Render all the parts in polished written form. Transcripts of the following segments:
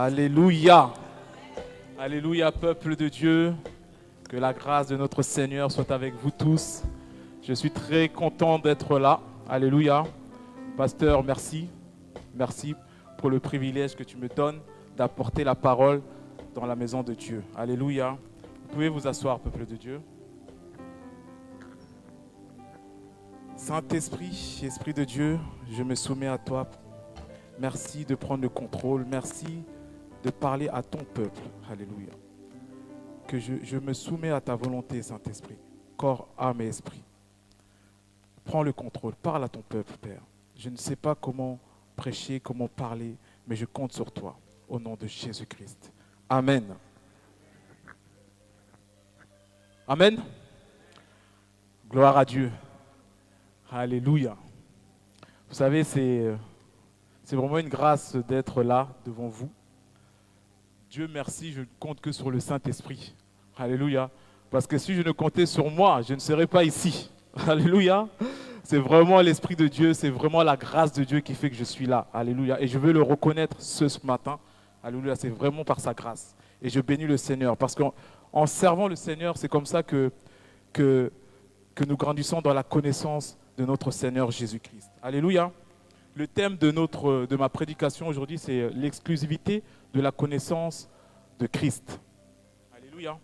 Alléluia. Alléluia, peuple de Dieu. Que la grâce de notre Seigneur soit avec vous tous. Je suis très content d'être là. Alléluia. Pasteur, merci. Merci pour le privilège que tu me donnes d'apporter la parole dans la maison de Dieu. Alléluia. Vous pouvez vous asseoir, peuple de Dieu. Saint-Esprit, Esprit de Dieu, je me soumets à toi. Merci de prendre le contrôle. Merci de parler à ton peuple. Alléluia. Que je me soumets à ta volonté, Saint-Esprit. Corps, âme et esprit. Prends le contrôle. Parle à ton peuple, Père. Je ne sais pas comment prêcher, comment parler, mais je compte sur toi. Au nom de Jésus-Christ. Amen. Amen. Gloire à Dieu. Alléluia. Vous savez, c'est vraiment une grâce d'être là devant vous. Dieu merci, je ne compte que sur le Saint-Esprit. Alléluia. Parce que si je ne comptais sur moi, je ne serais pas ici. Alléluia. C'est vraiment l'Esprit de Dieu, c'est vraiment la grâce de Dieu qui fait que je suis là. Alléluia. Et je veux le reconnaître ce matin. Alléluia. C'est vraiment par sa grâce. Et je bénis le Seigneur. Parce qu'en servant le Seigneur, c'est comme ça que nous grandissons dans la connaissance de notre Seigneur Jésus-Christ. Alléluia. Le thème de ma prédication aujourd'hui, c'est l'exclusivité de la connaissance de Christ. Alléluia.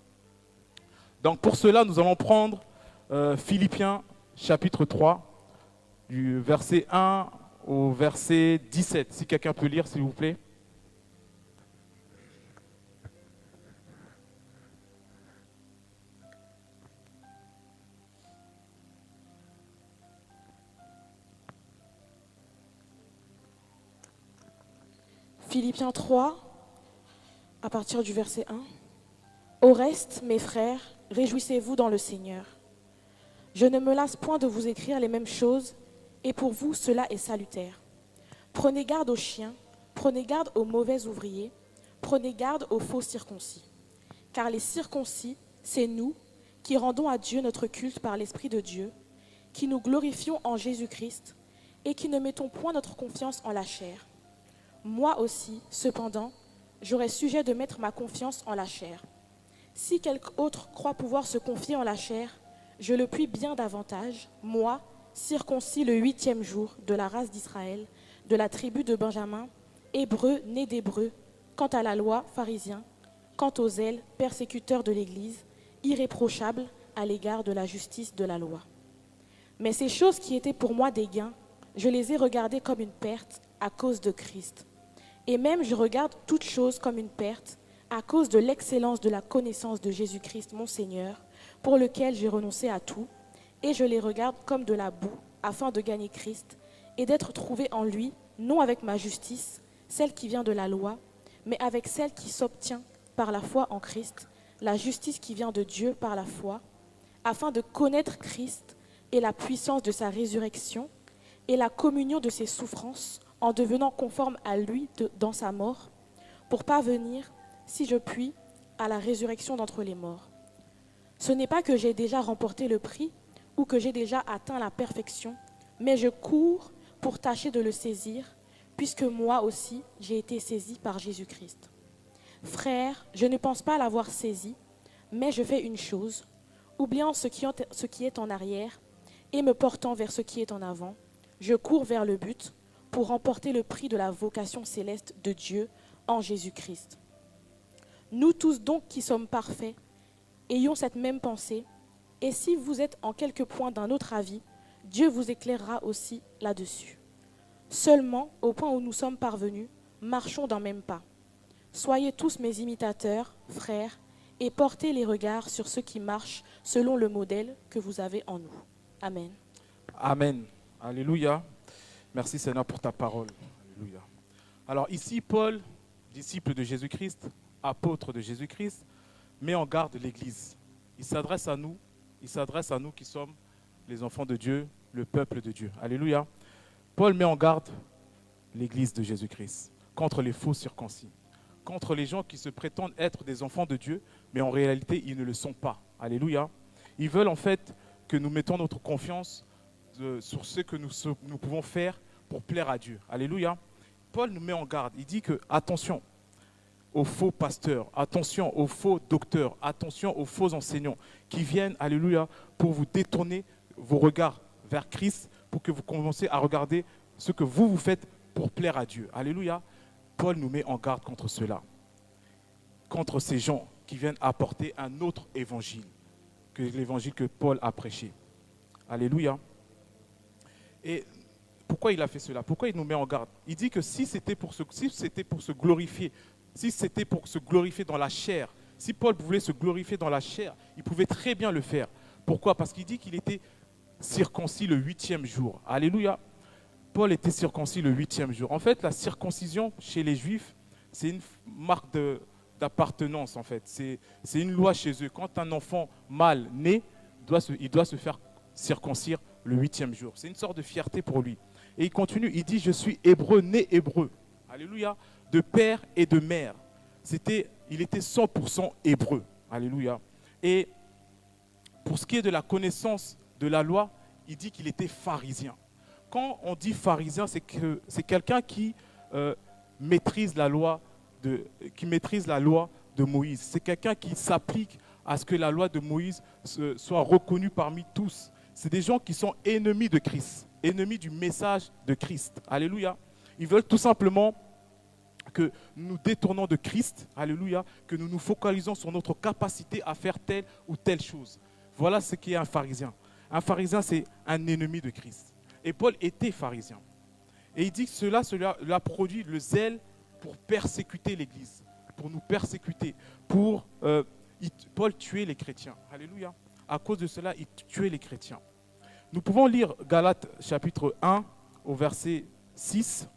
Donc pour cela, nous allons prendre Philippiens chapitre 3, du verset 1 au verset 17. Si quelqu'un peut lire, s'il vous plaît. Philippiens 3, à partir du verset 1. Au reste, mes frères, réjouissez-vous dans le Seigneur. Je ne me lasse point de vous écrire les mêmes choses, et pour vous cela est salutaire. Prenez garde aux chiens, prenez garde aux mauvais ouvriers, prenez garde aux faux circoncis. Car les circoncis, c'est nous qui rendons à Dieu notre culte par l'Esprit de Dieu, qui nous glorifions en Jésus-Christ, et qui ne mettons point notre confiance en la chair. Moi aussi, cependant, j'aurais sujet de mettre ma confiance en la chair. Si quelque autre croit pouvoir se confier en la chair, je le puis bien davantage, moi, circoncis le 8e jour de la race d'Israël, de la tribu de Benjamin, hébreu né d'hébreu, quant à la loi, pharisien, quant aux zèles, persécuteur de l'Église, irréprochable à l'égard de la justice de la loi. Mais ces choses qui étaient pour moi des gains, je les ai regardées comme une perte à cause de Christ. Et même je regarde toutes choses comme une perte à cause de l'excellence de la connaissance de Jésus-Christ mon Seigneur, pour lequel j'ai renoncé à tout, et je les regarde comme de la boue, afin de gagner Christ, et d'être trouvé en lui, non avec ma justice, celle qui vient de la loi, mais avec celle qui s'obtient par la foi en Christ, la justice qui vient de Dieu par la foi, afin de connaître Christ et la puissance de sa résurrection, et la communion de ses souffrances, en devenant conforme à lui dans sa mort, pour parvenir, si je puis, à la résurrection d'entre les morts. Ce n'est pas que j'ai déjà remporté le prix ou que j'ai déjà atteint la perfection, mais je cours pour tâcher de le saisir, puisque moi aussi j'ai été saisi par Jésus-Christ. Frères, je ne pense pas l'avoir saisi, mais je fais une chose, oubliant ce qui est en arrière et me portant vers ce qui est en avant, je cours vers le but, pour remporter le prix de la vocation céleste de Dieu en Jésus-Christ. Nous tous donc qui sommes parfaits, ayons cette même pensée, et si vous êtes en quelque point d'un autre avis, Dieu vous éclairera aussi là-dessus. Seulement, au point où nous sommes parvenus, marchons d'un même pas. Soyez tous mes imitateurs, frères, et portez les regards sur ceux qui marchent selon le modèle que vous avez en nous. Amen. Amen. Alléluia. Merci Seigneur pour ta parole. Alléluia. Alors ici, Paul, disciple de Jésus-Christ, apôtre de Jésus-Christ, met en garde l'Église. Il s'adresse à nous qui sommes les enfants de Dieu, le peuple de Dieu. Alléluia. Paul met en garde l'Église de Jésus-Christ contre les faux circoncis, contre les gens qui se prétendent être des enfants de Dieu, mais en réalité, ils ne le sont pas. Alléluia. Ils veulent en fait que nous mettons notre confiance sur ce que nous pouvons faire pour plaire à Dieu. Alléluia. Paul nous met en garde. Il dit que, attention, aux faux pasteurs, attention aux faux docteurs, attention aux faux enseignants qui viennent, alléluia, pour vous détourner vos regards vers Christ, pour que vous commenciez à regarder ce que vous faites pour plaire à Dieu. Alléluia. Paul nous met en garde contre cela, contre ces gens qui viennent apporter un autre évangile que l'évangile que Paul a prêché. Alléluia. Et pourquoi il a fait cela? Pourquoi il nous met en garde? Il dit que si c'était pour se glorifier, si c'était pour se glorifier dans la chair, si Paul voulait se glorifier dans la chair, il pouvait très bien le faire. Pourquoi? Parce qu'il dit qu'il était circoncis le 8e jour. Alléluia. Paul était circoncis le 8e jour. En fait, la circoncision chez les Juifs, c'est une marque d'appartenance, en fait. C'est une loi chez eux. Quand un enfant mâle naît, il doit se faire circoncire le 8e jour. C'est une sorte de fierté pour lui. Et il continue, il dit, je suis hébreu, né hébreu. Alléluia. De père et de mère. Il était 100% hébreu. Alléluia. Et pour ce qui est de la connaissance de la loi, il dit qu'il était pharisien. Quand on dit pharisien, c'est quelqu'un qui maîtrise la loi de Moïse. C'est quelqu'un qui s'applique à ce que la loi de Moïse soit reconnue parmi tous. C'est des gens qui sont ennemis de Christ, ennemis du message de Christ. Alléluia. Ils veulent tout simplement que nous nous détournons de Christ, alléluia, que nous nous focalisons sur notre capacité à faire telle ou telle chose. Voilà ce qu'est un pharisien. Un pharisien, c'est un ennemi de Christ. Et Paul était pharisien. Et il dit que cela a produit le zèle pour persécuter l'Église, pour nous persécuter, Paul tuait les chrétiens. Alléluia. À cause de cela, il tuait les chrétiens. Nous pouvons lire Galates chapitre 1 au verset 6.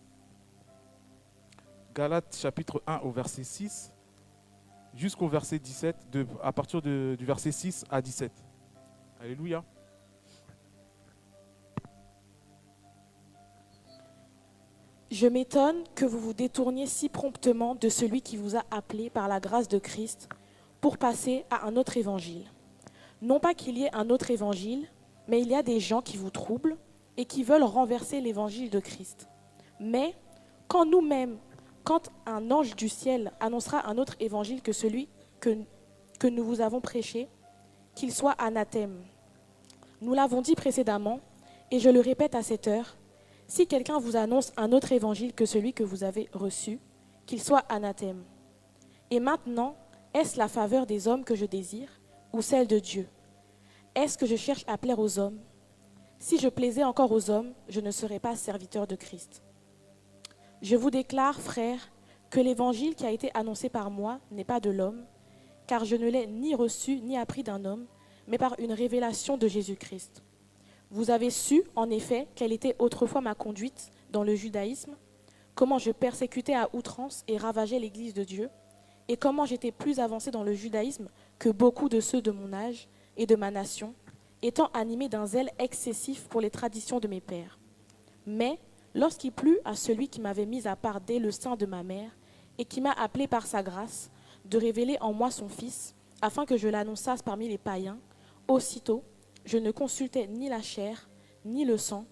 Galates chapitre 1 au verset 6 jusqu'au verset 17, à partir du verset 6 à 17. Alléluia. Je m'étonne que vous vous détourniez si promptement de celui qui vous a appelé par la grâce de Christ pour passer à un autre évangile. Non pas qu'il y ait un autre évangile, mais il y a des gens qui vous troublent et qui veulent renverser l'évangile de Christ. Mais quand un ange du ciel annoncera un autre évangile que celui que nous vous avons prêché, qu'il soit anathème. Nous l'avons dit précédemment, et je le répète à cette heure, si quelqu'un vous annonce un autre évangile que celui que vous avez reçu, qu'il soit anathème. Et maintenant, est-ce la faveur des hommes que je désire ou celle de Dieu? Est-ce que je cherche à plaire aux hommes? Si je plaisais encore aux hommes, je ne serais pas serviteur de Christ. Je vous déclare, frères, que l'évangile qui a été annoncé par moi n'est pas de l'homme, car je ne l'ai ni reçu ni appris d'un homme, mais par une révélation de Jésus-Christ. Vous avez su, en effet, quelle était autrefois ma conduite dans le judaïsme, comment je persécutais à outrance et ravageais l'Église de Dieu, et comment j'étais plus avancé dans le judaïsme que beaucoup de ceux de mon âge et de ma nation, étant animé d'un zèle excessif pour les traditions de mes pères. Mais lorsqu'il plut à celui qui m'avait mis à part dès le sein de ma mère et qui m'a appelé par sa grâce de révéler en moi son Fils, afin que je l'annonçasse parmi les païens, aussitôt, je ne consultais ni la chair, ni le sang,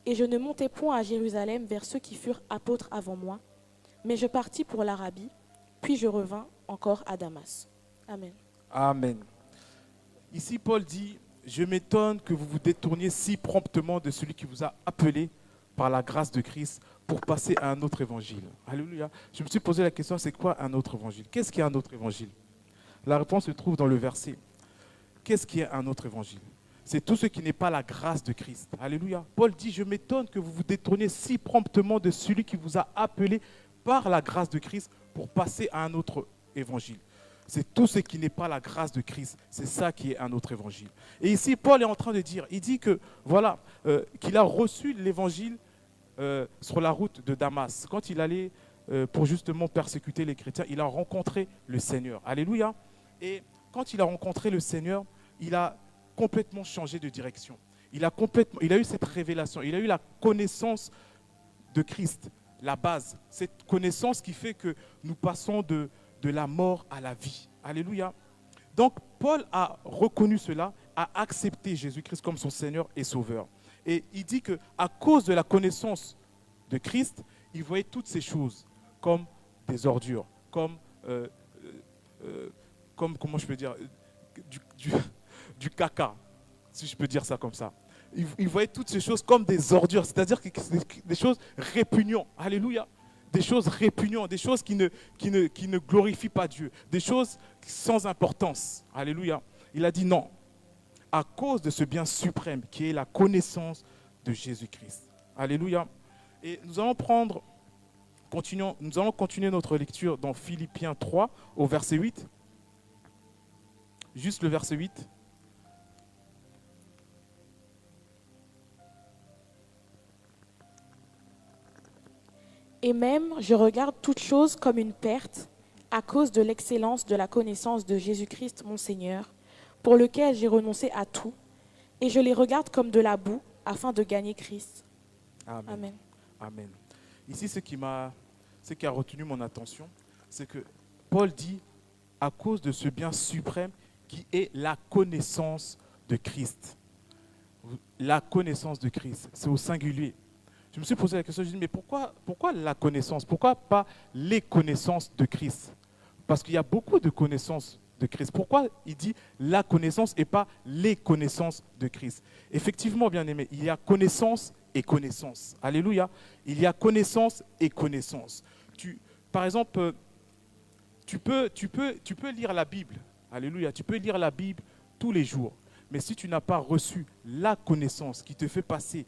et je ne montai point à Jérusalem vers ceux qui furent apôtres avant moi, mais je partis pour l'Arabie, puis je revins encore à Damas. Amen. Amen. Ici, Paul dit, je m'étonne que vous vous détourniez si promptement de celui qui vous a appelé par la grâce de Christ pour passer à un autre évangile. Alléluia. Je me suis posé la question, c'est quoi un autre évangile? Qu'est-ce qui est un autre évangile? La réponse se trouve dans le verset. Qu'est-ce qui est un autre évangile? C'est tout ce qui n'est pas la grâce de Christ. Alléluia. Paul dit, je m'étonne que vous vous détourniez si promptement de celui qui vous a appelé par la grâce de Christ pour passer à un autre évangile. C'est tout ce qui n'est pas la grâce de Christ. C'est ça qui est un autre évangile. Et ici, Paul est en train de dire, il dit que, voilà, qu'il a reçu l'évangile sur la route de Damas. Quand il allait pour justement persécuter les chrétiens, il a rencontré le Seigneur. Alléluia. Et quand il a rencontré le Seigneur, il a complètement changé de direction. Il a eu cette révélation, il a eu la connaissance de Christ, la base. Cette connaissance qui fait que nous passons de la mort à la vie. Alléluia. Donc, Paul a reconnu cela, a accepté Jésus-Christ comme son Seigneur et Sauveur. Et il dit qu'à cause de la connaissance de Christ, il voyait toutes ces choses comme des ordures, comme euh, comment je peux dire, du, du- du caca, si je peux dire ça comme ça. Ils voyaient toutes ces choses comme des ordures, c'est-à-dire que c'est des choses répugnantes. Alléluia. Des choses répugnantes, des choses qui ne glorifient pas Dieu, des choses sans importance. Alléluia. Il a dit non, à cause de ce bien suprême qui est la connaissance de Jésus-Christ. Alléluia. Et nous allons continuer notre lecture dans Philippiens 3 au verset 8. Juste le verset 8. Et même, je regarde toute chose comme une perte à cause de l'excellence de la connaissance de Jésus-Christ, mon Seigneur, pour lequel j'ai renoncé à tout, et je les regarde comme de la boue afin de gagner Christ. Amen. Amen. Amen. Ici, ce qui a retenu mon attention, c'est que Paul dit à cause de ce bien suprême qui est la connaissance de Christ. La connaissance de Christ, c'est au singulier. Je me suis posé la question, je me suis dit, mais pourquoi la connaissance? Pourquoi pas les connaissances de Christ? Parce qu'il y a beaucoup de connaissances de Christ. Pourquoi il dit la connaissance et pas les connaissances de Christ? Effectivement, bien aimé, il y a connaissance et connaissance. Alléluia. Il y a connaissance et connaissance. Par exemple, tu peux lire la Bible. Alléluia. Tu peux lire la Bible tous les jours. Mais si tu n'as pas reçu la connaissance qui te fait passer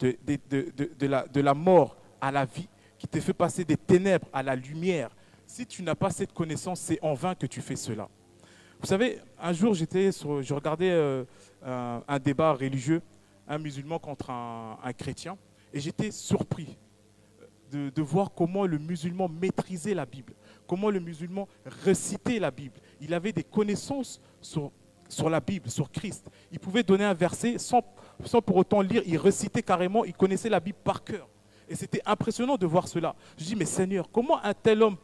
de la mort à la vie, qui te fait passer des ténèbres à la lumière, si tu n'as pas cette connaissance, c'est en vain que tu fais cela. Vous savez, un jour, je regardais un débat religieux, un musulman contre un chrétien, et j'étais surpris de voir comment le musulman maîtrisait la Bible, comment le musulman récitait la Bible. Il avait des connaissances sur la Bible, sur Christ. Il pouvait donner un verset sans pour autant lire, il récitait carrément, il connaissait la Bible par cœur. Et c'était impressionnant de voir cela. Je dis, mais Seigneur, comment un tel homme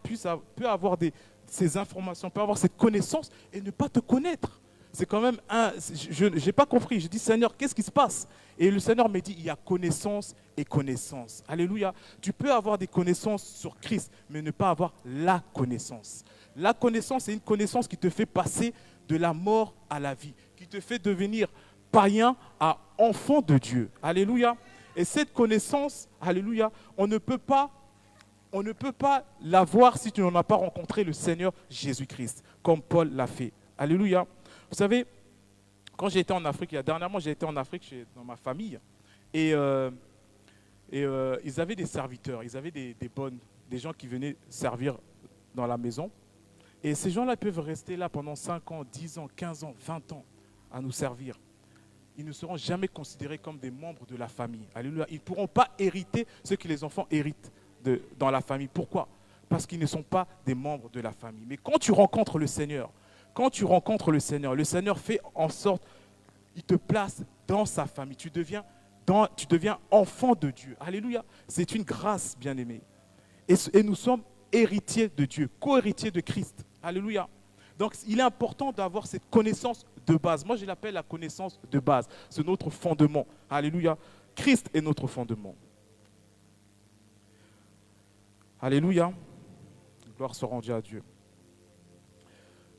peut avoir ces informations, peut avoir cette connaissance et ne pas te connaître? C'est quand même je n'ai pas compris. Je dis, Seigneur, qu'est-ce qui se passe? Et le Seigneur me dit, il y a connaissance et connaissance. Alléluia. Tu peux avoir des connaissances sur Christ, mais ne pas avoir la connaissance. La connaissance, c'est une connaissance qui te fait passer de la mort à la vie, qui te fait devenir païen à enfant de Dieu. Alléluia. Et cette connaissance, alléluia, on ne peut pas l'avoir si tu n'en as pas rencontré le Seigneur Jésus-Christ, comme Paul l'a fait. Alléluia. Vous savez, quand j'ai été en Afrique, dernièrement j'ai été en Afrique dans ma famille, et ils avaient des serviteurs, ils avaient des gens qui venaient servir dans la maison. Et ces gens-là peuvent rester là pendant 5 ans, 10 ans, 15 ans, 20 ans à nous servir. Ils ne seront jamais considérés comme des membres de la famille. Alléluia. Ils ne pourront pas hériter ce que les enfants héritent dans la famille. Pourquoi? Parce qu'ils ne sont pas des membres de la famille. Mais quand tu rencontres le Seigneur, le Seigneur fait en sorte, il te place dans sa famille. Tu deviens enfant de Dieu. Alléluia. C'est une grâce, bien-aimée. Et nous sommes héritiers de Dieu, co-héritiers de Christ. Alléluia. Donc, il est important d'avoir cette connaissance de base. Moi, je l'appelle la connaissance de base. C'est notre fondement. Alléluia. Christ est notre fondement. Alléluia. Gloire soit rendue à Dieu.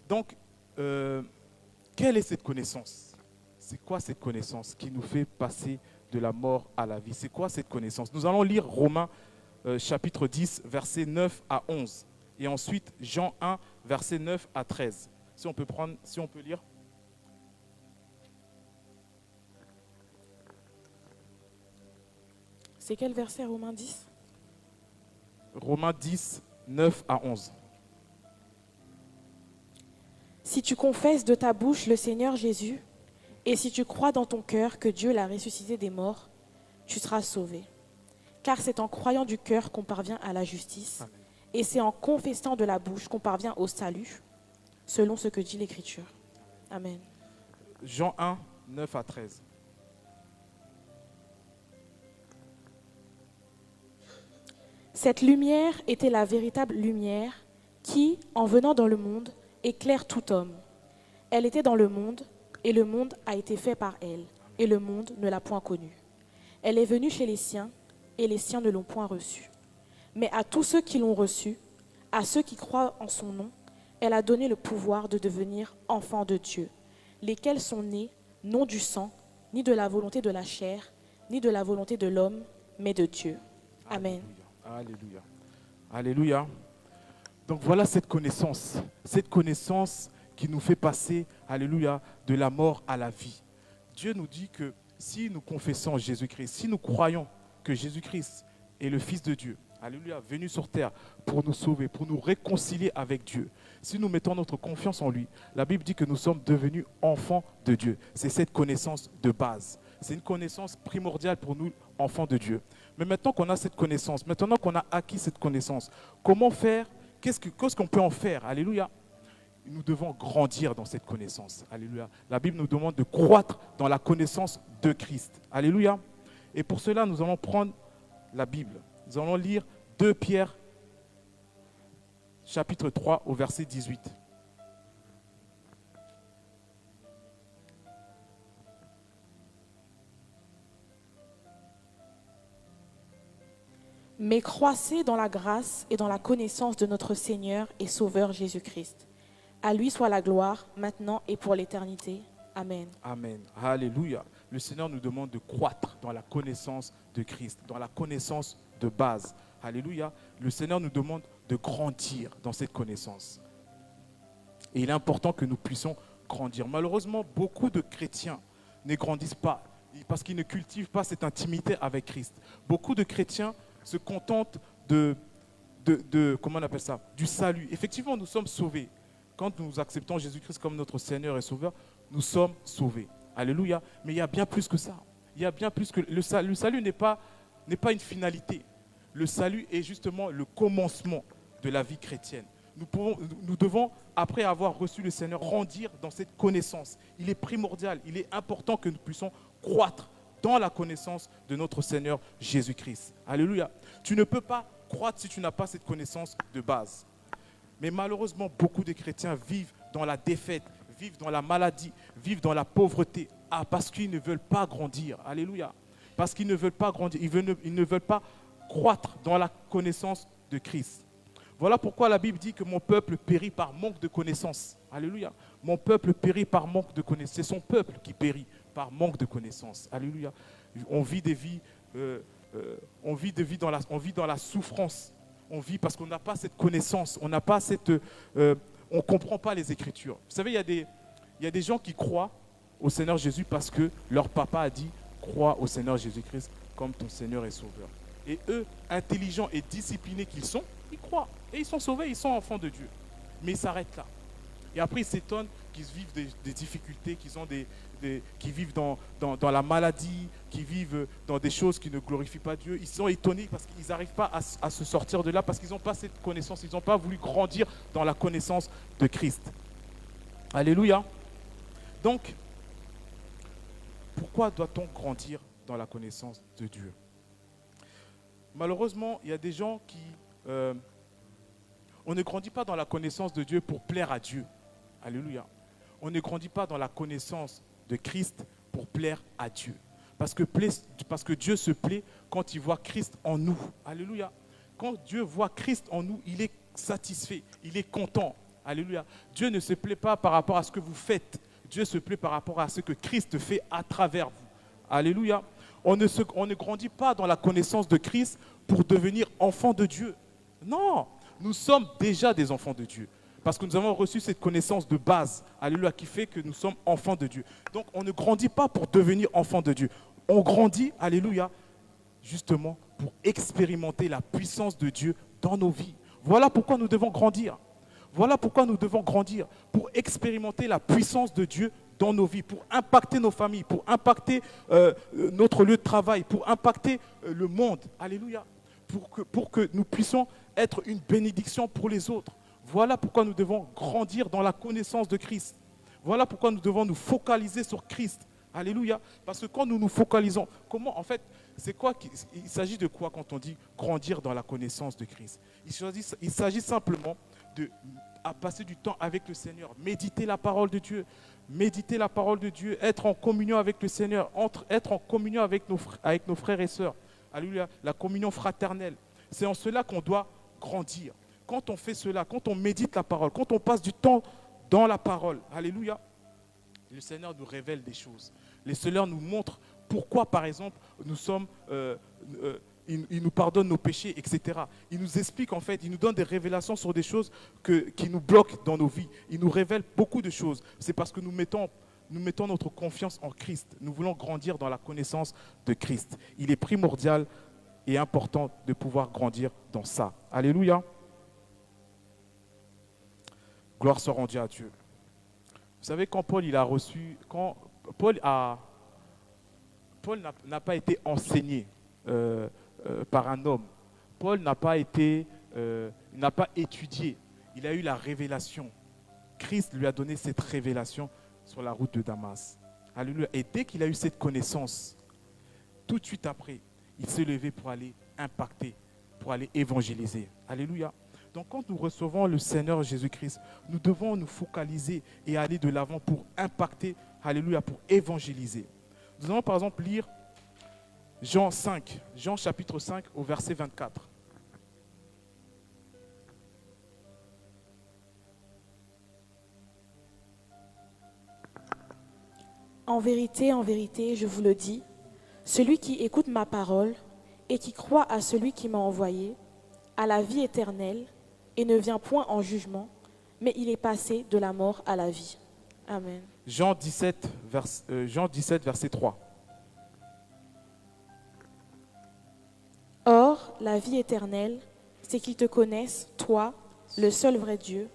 Donc, quelle est cette connaissance? C'est quoi cette connaissance qui nous fait passer de la mort à la vie? C'est quoi cette connaissance? Nous allons lire Romains chapitre 10, versets 9 à 11. Et ensuite, Jean 1, versets 9 à 13. Si on peut lire. C'est quel verset, Romains 10? Romains 10, 9 à 11. Si tu confesses de ta bouche le Seigneur Jésus, et si tu crois dans ton cœur que Dieu l'a ressuscité des morts, tu seras sauvé. Car c'est en croyant du cœur qu'on parvient à la justice, Amen. et c'est en confessant de la bouche qu'on parvient au salut, selon ce que dit l'Écriture. Amen. Jean 1, 9 à 13. Cette lumière était la véritable lumière qui, en venant dans le monde, éclaire tout homme. Elle était dans le monde, et le monde a été fait par elle, et le monde ne l'a point connue. Elle est venue chez les siens, et les siens ne l'ont point reçue. Mais à tous ceux qui l'ont reçue, À ceux qui croient en son nom, elle a donné le pouvoir de devenir enfants de Dieu, lesquels sont nés non du sang, ni de la volonté de la chair, ni de la volonté de l'homme, mais de Dieu. Amen. Alléluia. Alléluia. Donc voilà cette connaissance qui nous fait passer, alléluia, de la mort à la vie. Dieu nous dit que si nous confessons Jésus-Christ, si nous croyons que Jésus-Christ est le Fils de Dieu, alléluia, venu sur terre pour nous sauver, pour nous réconcilier avec Dieu, si nous mettons notre confiance en lui, la Bible dit que nous sommes devenus enfants de Dieu. C'est cette connaissance de base. C'est une connaissance primordiale pour nous, enfants de Dieu. Mais maintenant qu'on a cette connaissance, maintenant qu'on a acquis cette connaissance, comment faire? Qu'est-ce qu'on peut en faire? Alléluia. Nous devons grandir dans cette connaissance. Alléluia. La Bible nous demande de croître dans la connaissance de Christ. Alléluia. Et pour cela, nous allons prendre la Bible. Nous allons lire 2 Pierre, chapitre 3, au verset 18. Mais croissez dans la grâce et dans la connaissance de notre Seigneur et Sauveur Jésus-Christ. À lui soit la gloire, maintenant et pour l'éternité. Amen. Amen. Alléluia. Le Seigneur nous demande de croître dans la connaissance de Christ, dans la connaissance de base. Alléluia. Le Seigneur nous demande de grandir dans cette connaissance. Et il est important que nous puissions grandir. Malheureusement, beaucoup de chrétiens ne grandissent pas parce qu'ils ne cultivent pas cette intimité avec Christ. Beaucoup de chrétiens se contentent comment on appelle ça, du salut. Effectivement, nous sommes sauvés. Quand nous acceptons Jésus-Christ comme notre Seigneur et Sauveur, nous sommes sauvés. Alléluia. Mais il y a bien plus que ça. Il y a bien plus que le salut n'est pas une finalité. Le salut est justement le commencement de la vie chrétienne. Nous devons, après avoir reçu le Seigneur, grandir dans cette connaissance. Il est primordial, il est important que nous puissions croître dans la connaissance de notre Seigneur Jésus-Christ. Alléluia. Tu ne peux pas croître si tu n'as pas cette connaissance de base. Mais malheureusement, beaucoup de chrétiens vivent dans la défaite, vivent dans la maladie, vivent dans la pauvreté. Parce qu'ils ne veulent pas grandir. Alléluia. Parce qu'ils ne veulent pas grandir. Ils ne veulent pas croître dans la connaissance de Christ. Voilà pourquoi la Bible dit que mon peuple périt par manque de connaissance. Alléluia. Mon peuple périt par manque de connaissance. C'est son peuple qui périt par manque de connaissance. Alléluia. On vit des vies, on vit dans la souffrance. On vit parce qu'on n'a pas cette connaissance, on n'a pas on comprend pas les Écritures. Vous savez, il y a des gens qui croient au Seigneur Jésus parce que leur papa a dit crois au Seigneur Jésus-Christ comme ton Seigneur et Sauveur. Et eux, intelligents et disciplinés qu'ils sont, ils croient et ils sont sauvés, ils sont enfants de Dieu. Mais ils s'arrêtent là. Et après, ils s'étonnent qu'ils vivent des difficultés, qu'ils vivent dans la maladie, qu'ils vivent dans des choses qui ne glorifient pas Dieu. Ils sont étonnés parce qu'ils n'arrivent pas à se sortir de là, parce qu'ils n'ont pas cette connaissance, ils n'ont pas voulu grandir dans la connaissance de Christ. Alléluia. Donc, pourquoi doit-on grandir dans la connaissance de Dieu? Malheureusement, il y a des gens qui... on ne grandit pas dans la connaissance de Dieu pour plaire à Dieu. Alléluia. On ne grandit pas dans la connaissance de Christ pour plaire à Dieu. Parce que Dieu se plaît quand il voit Christ en nous. Alléluia. Quand Dieu voit Christ en nous, il est satisfait, il est content. Alléluia. Dieu ne se plaît pas par rapport à ce que vous faites. Dieu se plaît par rapport à ce que Christ fait à travers vous. Alléluia. On ne grandit pas dans la connaissance de Christ pour devenir enfant de Dieu. Non, nous sommes déjà des enfants de Dieu. Parce que nous avons reçu cette connaissance de base, alléluia, qui fait que nous sommes enfants de Dieu. Donc, on ne grandit pas pour devenir enfant de Dieu. On grandit, alléluia, justement pour expérimenter la puissance de Dieu dans nos vies. Voilà pourquoi nous devons grandir. Voilà pourquoi nous devons grandir, pour expérimenter la puissance de Dieu dans nos vies, pour impacter nos familles, pour impacter notre lieu de travail, pour impacter le monde. Alléluia. Pour que nous puissions être une bénédiction pour les autres. Voilà pourquoi nous devons grandir dans la connaissance de Christ. Voilà pourquoi nous devons nous focaliser sur Christ. Alléluia. Parce que quand nous nous focalisons, il s'agit de quoi quand on dit grandir dans la connaissance de Christ? Il s'agit simplement de passer du temps avec le Seigneur, méditer la parole de Dieu, être en communion avec le Seigneur, être en communion avec nos frères et sœurs. Alléluia. La communion fraternelle. C'est en cela qu'on doit grandir. quand on fait cela, quand on médite la parole, quand on passe du temps dans la parole, alléluia, le Seigneur nous révèle des choses. Le Seigneur nous montre pourquoi, par exemple, nous sommes, il nous pardonne nos péchés, etc. Il nous explique, en fait, il nous donne des révélations sur des choses qui nous bloquent dans nos vies. Il nous révèle beaucoup de choses. C'est parce que nous mettons notre confiance en Christ. Nous voulons grandir dans la connaissance de Christ. Il est primordial et important de pouvoir grandir dans ça. Alléluia. Gloire soit rendue à Dieu. Vous savez, quand Paul n'a pas été enseigné par un homme. Paul n'a pas étudié. Il a eu la révélation. Christ lui a donné cette révélation sur la route de Damas. Alléluia. Et dès qu'il a eu cette connaissance, tout de suite après, il s'est levé pour aller impacter, pour aller évangéliser. Alléluia. Donc quand nous recevons le Seigneur Jésus-Christ, nous devons nous focaliser et aller de l'avant pour impacter, alléluia, pour évangéliser. Nous allons par exemple lire Jean chapitre 5 au verset 24. En vérité, je vous le dis, celui qui écoute ma parole et qui croit à celui qui m'a envoyé, a la vie éternelle et ne vient point en jugement, mais il est passé de la mort à la vie. Amen. Jean 17, verset 3. Or, la vie éternelle, c'est qu'ils te connaissent, toi, le seul vrai Dieu,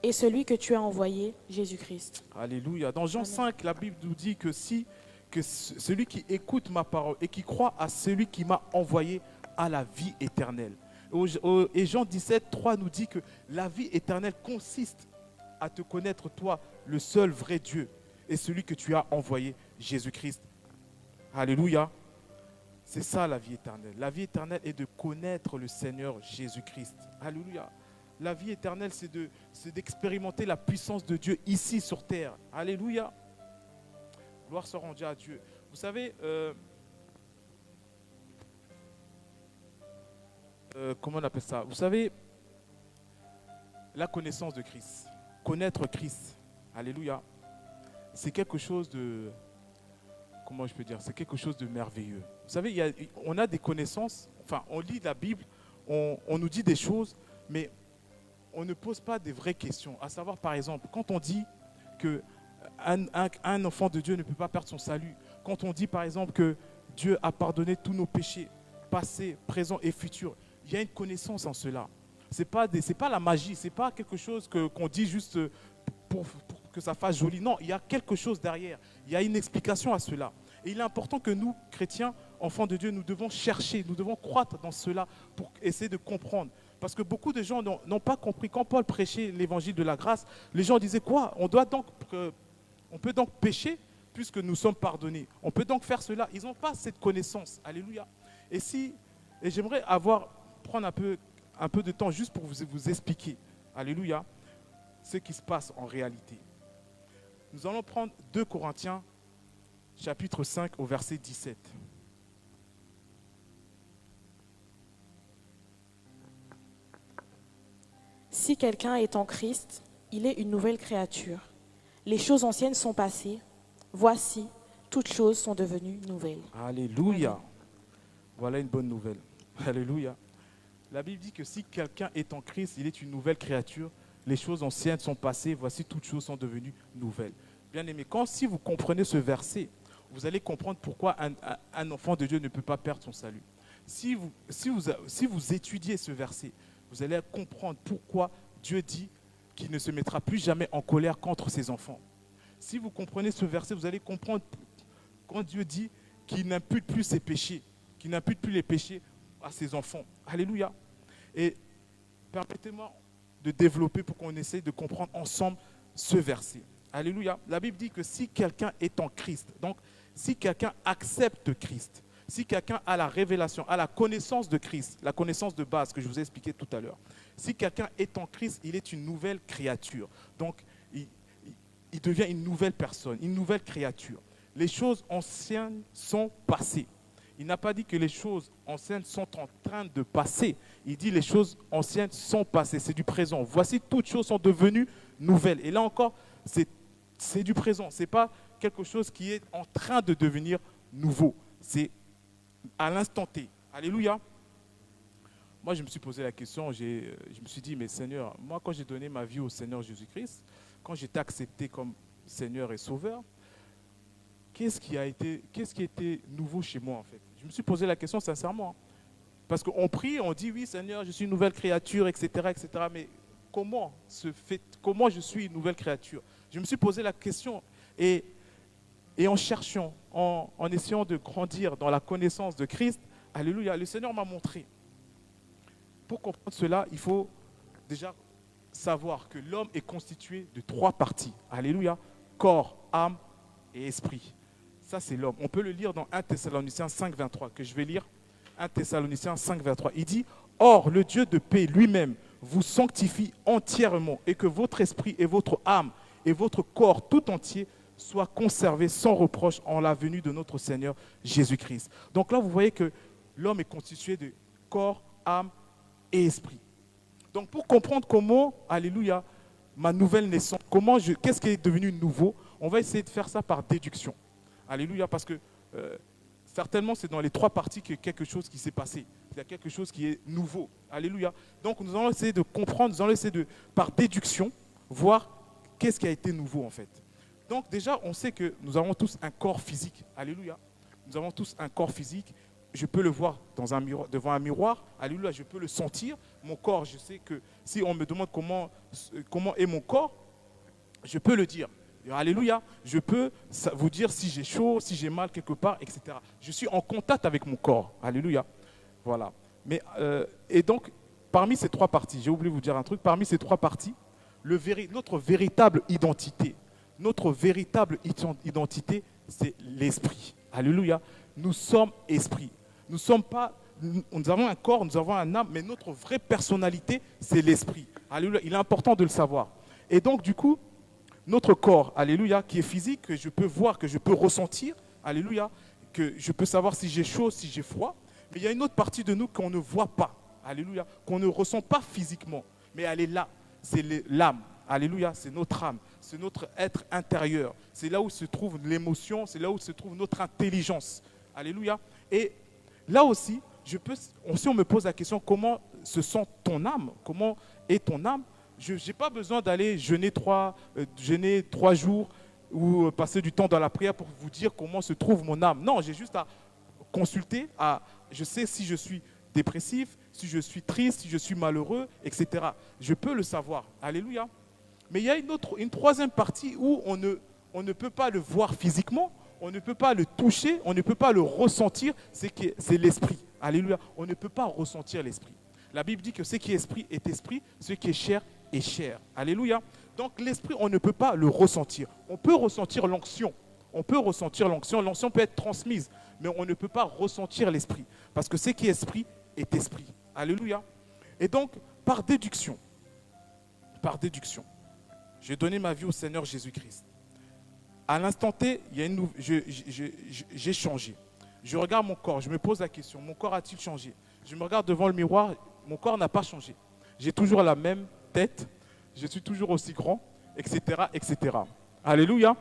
et celui que tu as envoyé, Jésus-Christ. Alléluia. Dans Jean Amen. 5, la Bible nous dit que celui qui écoute ma parole et qui croit à celui qui m'a envoyé a la vie éternelle. Et Jean 17, 3 nous dit que la vie éternelle consiste à te connaître, toi, le seul vrai Dieu, et celui que tu as envoyé, Jésus-Christ. Alléluia. C'est ça la vie éternelle. La vie éternelle est de connaître le Seigneur Jésus-Christ. Alléluia. La vie éternelle, c'est d'expérimenter la puissance de Dieu ici sur terre. Alléluia. Gloire soit rendue à Dieu. Vous savez, comment on appelle ça? Vous savez, la connaissance de Christ, connaître Christ, alléluia, c'est quelque chose de, comment je peux dire, c'est quelque chose de merveilleux. Vous savez, on a des connaissances, enfin, on lit la Bible, on nous dit des choses, mais on ne pose pas des vraies questions. À savoir, par exemple, quand on dit qu'un enfant de Dieu ne peut pas perdre son salut, quand on dit, par exemple, que Dieu a pardonné tous nos péchés, passés, présents et futurs, il y a une connaissance en cela. Ce n'est pas la magie, ce n'est pas quelque chose qu'on dit juste pour que ça fasse joli. Non, il y a quelque chose derrière. Il y a une explication à cela. Et il est important que nous, chrétiens, enfants de Dieu, nous devons chercher, nous devons croître dans cela pour essayer de comprendre. Parce que beaucoup de gens n'ont pas compris. Quand Paul prêchait l'évangile de la grâce, les gens disaient quoi? On peut donc pécher puisque nous sommes pardonnés. On peut donc faire cela. Ils n'ont pas cette connaissance. Alléluia. Et j'aimerais prendre un peu de temps juste pour vous expliquer, alléluia, ce qui se passe en réalité. Nous allons prendre 2 Corinthiens, chapitre 5, au verset 17. Si quelqu'un est en Christ, il est une nouvelle créature. Les choses anciennes sont passées. Voici, toutes choses sont devenues nouvelles. Alléluia. Amen. Voilà une bonne nouvelle. Alléluia. La Bible dit que si quelqu'un est en Christ, il est une nouvelle créature. Les choses anciennes sont passées. Voici, toutes choses sont devenues nouvelles. Bien aimé, si vous comprenez ce verset, vous allez comprendre pourquoi un enfant de Dieu ne peut pas perdre son salut. Si vous étudiez ce verset, vous allez comprendre pourquoi Dieu dit qu'il ne se mettra plus jamais en colère contre ses enfants. Si vous comprenez ce verset, vous allez comprendre quand Dieu dit qu'il n'impute plus ses péchés, qu'il n'impute plus les péchés à ses enfants. Alléluia. Et permettez-moi de développer pour qu'on essaye de comprendre ensemble ce verset. Alléluia. La Bible dit que si quelqu'un est en Christ, donc si quelqu'un accepte Christ, si quelqu'un a la révélation, a la connaissance de Christ, la connaissance de base que je vous ai expliqué tout à l'heure, si quelqu'un est en Christ, il est une nouvelle créature. Donc, il devient une nouvelle personne, une nouvelle créature. Les choses anciennes sont passées. Il n'a pas dit que les choses anciennes sont en train de passer. Il dit les choses anciennes sont passées. C'est du présent. Voici, toutes choses sont devenues nouvelles. Et là encore, c'est du présent. Ce n'est pas quelque chose qui est en train de devenir nouveau. C'est à l'instant T. Alléluia. Moi, je me suis posé la question, je me suis dit, mais Seigneur, moi, quand j'ai donné ma vie au Seigneur Jésus-Christ, quand j'ai été accepté comme Seigneur et Sauveur, qu'est-ce qui était nouveau chez moi, en fait? Je me suis posé la question sincèrement. Parce qu'on prie, on dit, oui, Seigneur, je suis une nouvelle créature, etc., etc. Mais comment je suis une nouvelle créature? Je me suis posé la question et en cherchant, en essayant de grandir dans la connaissance de Christ, alléluia, le Seigneur m'a montré. Pour comprendre cela, il faut déjà savoir que l'homme est constitué de 3 parties. Alléluia. Corps, âme et esprit. Ça, c'est l'homme. On peut le lire dans 1 Thessaloniciens 5, 23, que je vais lire. 1 Thessaloniciens 5, 23. Il dit, « Or, le Dieu de paix lui-même vous sanctifie entièrement et que votre esprit et votre âme et votre corps tout entier soient conservés sans reproche en la venue de notre Seigneur Jésus-Christ. » Donc là, vous voyez que l'homme est constitué de corps, âme et esprit. Donc pour comprendre comment, alléluia, ma nouvelle naissance, qu'est-ce qui est devenu nouveau, on va essayer de faire ça par déduction. Alléluia, parce que certainement c'est dans les 3 parties qu'il y a quelque chose qui s'est passé. Il y a quelque chose qui est nouveau. Alléluia. Donc nous allons essayer de comprendre, nous allons essayer de, par déduction, voir qu'est-ce qui a été nouveau en fait. Donc déjà, on sait que nous avons tous un corps physique. Alléluia. Nous avons tous un corps physique. Je peux le voir devant un miroir. Alléluia, je peux le sentir. Mon corps, je sais que si on me demande comment est mon corps, je peux le dire. Alléluia, je peux vous dire si j'ai chaud, si j'ai mal quelque part, etc. Je suis en contact avec mon corps. Alléluia. Voilà. Et donc, parmi ces 3 parties, j'ai oublié de vous dire un truc, parmi ces 3 parties, notre véritable identité, c'est l'esprit. Alléluia. Nous sommes esprit. Nous avons un corps, nous avons un âme, mais notre vraie personnalité, c'est l'esprit. Alléluia. Il est important de le savoir. Et donc, du coup, notre corps, alléluia, qui est physique, que je peux voir, que je peux ressentir, alléluia, que je peux savoir si j'ai chaud, si j'ai froid, mais il y a une autre partie de nous qu'on ne voit pas, alléluia, qu'on ne ressent pas physiquement, mais elle est là, c'est l'âme, alléluia, c'est notre âme, c'est notre être intérieur, c'est là où se trouve l'émotion, c'est là où se trouve notre intelligence, alléluia. Et là aussi, si on me pose la question, comment se sent ton âme, comment est ton âme, je n'ai pas besoin d'aller jeûner 3 jours ou passer du temps dans la prière pour vous dire comment se trouve mon âme. Non, j'ai juste à consulter, je sais si je suis dépressif, si je suis triste, si je suis malheureux, etc. Je peux le savoir. Alléluia. Mais il y a une 3e partie où on ne peut pas le voir physiquement, on ne peut pas le toucher, on ne peut pas le ressentir, c'est l'esprit. Alléluia. On ne peut pas ressentir l'esprit. La Bible dit que ce qui est esprit, ce qui est chair est chair. Alléluia. Donc l'esprit, on ne peut pas le ressentir. On peut ressentir l'onction. L'onction peut être transmise, mais on ne peut pas ressentir l'esprit. Parce que ce qui est esprit. Alléluia. Et donc, par déduction, j'ai donné ma vie au Seigneur Jésus-Christ. À l'instant T, j'ai changé. Je regarde mon corps, je me pose la question, mon corps a-t-il changé? Je me regarde devant le miroir, mon corps n'a pas changé. J'ai toujours la même tête, je suis toujours aussi grand, etc., etc. Alléluia.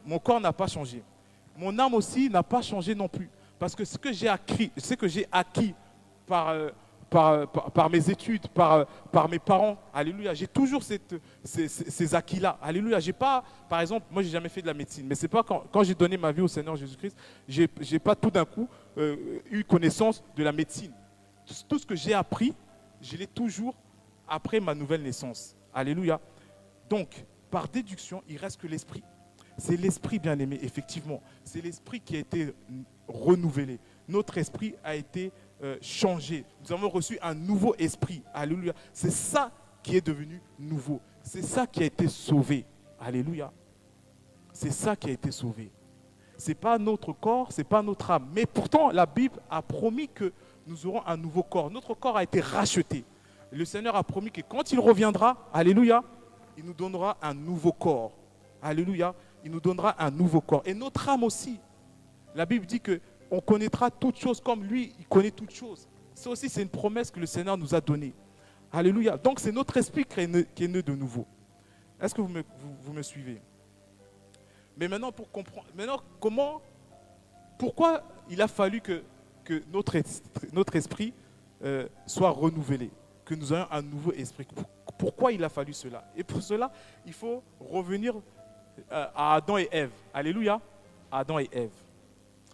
Mon corps n'a pas changé. Mon âme aussi n'a pas changé non plus. Parce que ce que j'ai acquis par mes études, par mes parents, alléluia, j'ai toujours ces acquis-là. Alléluia. J'ai pas, par exemple, moi, j'ai jamais fait de la médecine, mais c'est pas quand j'ai donné ma vie au Seigneur Jésus-Christ, j'ai pas tout d'un coup eu connaissance de la médecine. Tout ce que j'ai appris, je l'ai toujours après ma nouvelle naissance. Alléluia. Donc, par déduction, il reste que l'esprit. C'est l'esprit, bien-aimé, effectivement. C'est l'esprit qui a été renouvelé. Notre esprit a été changé. Nous avons reçu un nouveau esprit. Alléluia. C'est ça qui est devenu nouveau. C'est ça qui a été sauvé. Alléluia. C'est ça qui a été sauvé. Ce n'est pas notre corps, ce n'est pas notre âme. Mais pourtant, la Bible a promis que nous aurons un nouveau corps. Notre corps a été racheté. Le Seigneur a promis que quand il reviendra, alléluia, il nous donnera un nouveau corps. Alléluia, il nous donnera un nouveau corps. Et notre âme aussi. La Bible dit que on connaîtra toutes choses comme lui, il connaît toutes choses. Ça aussi, c'est une promesse que le Seigneur nous a donnée. Alléluia. Donc, c'est notre esprit qui est né de nouveau. Est-ce que vous me suivez? Mais maintenant, pour comprendre, pourquoi il a fallu que notre esprit soit renouvelé, que nous ayons un nouveau esprit? Pourquoi il a fallu cela? Et pour cela, il faut revenir à Adam et Ève. Alléluia. Adam et Ève.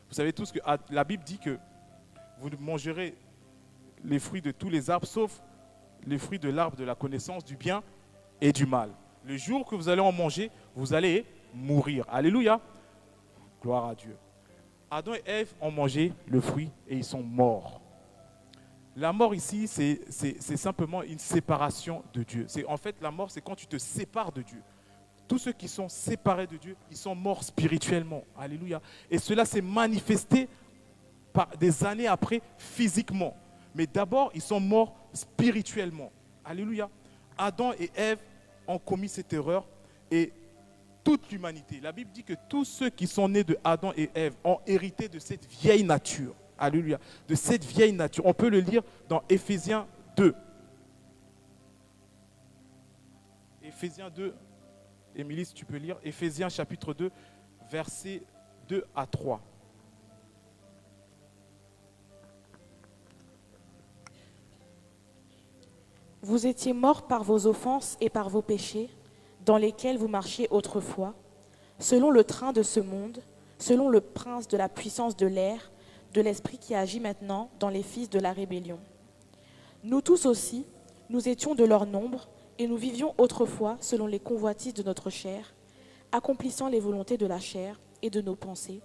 Vous savez tous que la Bible dit que vous mangerez les fruits de tous les arbres, sauf les fruits de l'arbre de la connaissance du bien et du mal. Le jour que vous allez en manger, vous allez mourir. Alléluia. Gloire à Dieu. Adam et Ève ont mangé le fruit et ils sont morts. La mort ici, c'est simplement une séparation de Dieu. En fait, la mort, c'est quand tu te sépares de Dieu. Tous ceux qui sont séparés de Dieu, ils sont morts spirituellement. Alléluia. Et cela s'est manifesté des années après physiquement. Mais d'abord, ils sont morts spirituellement. Alléluia. Adam et Ève ont commis cette erreur et toute l'humanité. La Bible dit que tous ceux qui sont nés de Adam et Ève ont hérité de cette vieille nature. Alléluia. De cette vieille nature. On peut le lire dans Éphésiens 2. Éphésiens 2. Émilie, si tu peux lire. Éphésiens chapitre 2, versets 2 à 3. Vous étiez morts par vos offenses et par vos péchés, dans lesquels vous marchiez autrefois, selon le train de ce monde, selon le prince de la puissance de l'air, de l'esprit qui agit maintenant dans les fils de la rébellion. Nous tous aussi, nous étions de leur nombre, et nous vivions autrefois selon les convoitises de notre chair, accomplissant les volontés de la chair et de nos pensées,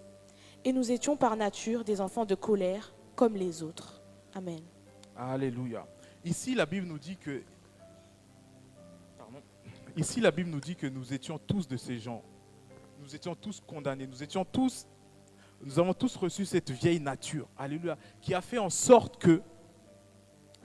et nous étions par nature des enfants de colère, comme les autres. Amen. Alléluia. Ici, la Bible nous dit que Ici, la Bible nous dit que nous étions tous de ces gens. Nous étions tous condamnés. Nous avons tous reçu cette vieille nature. Alléluia. Qui a fait en sorte que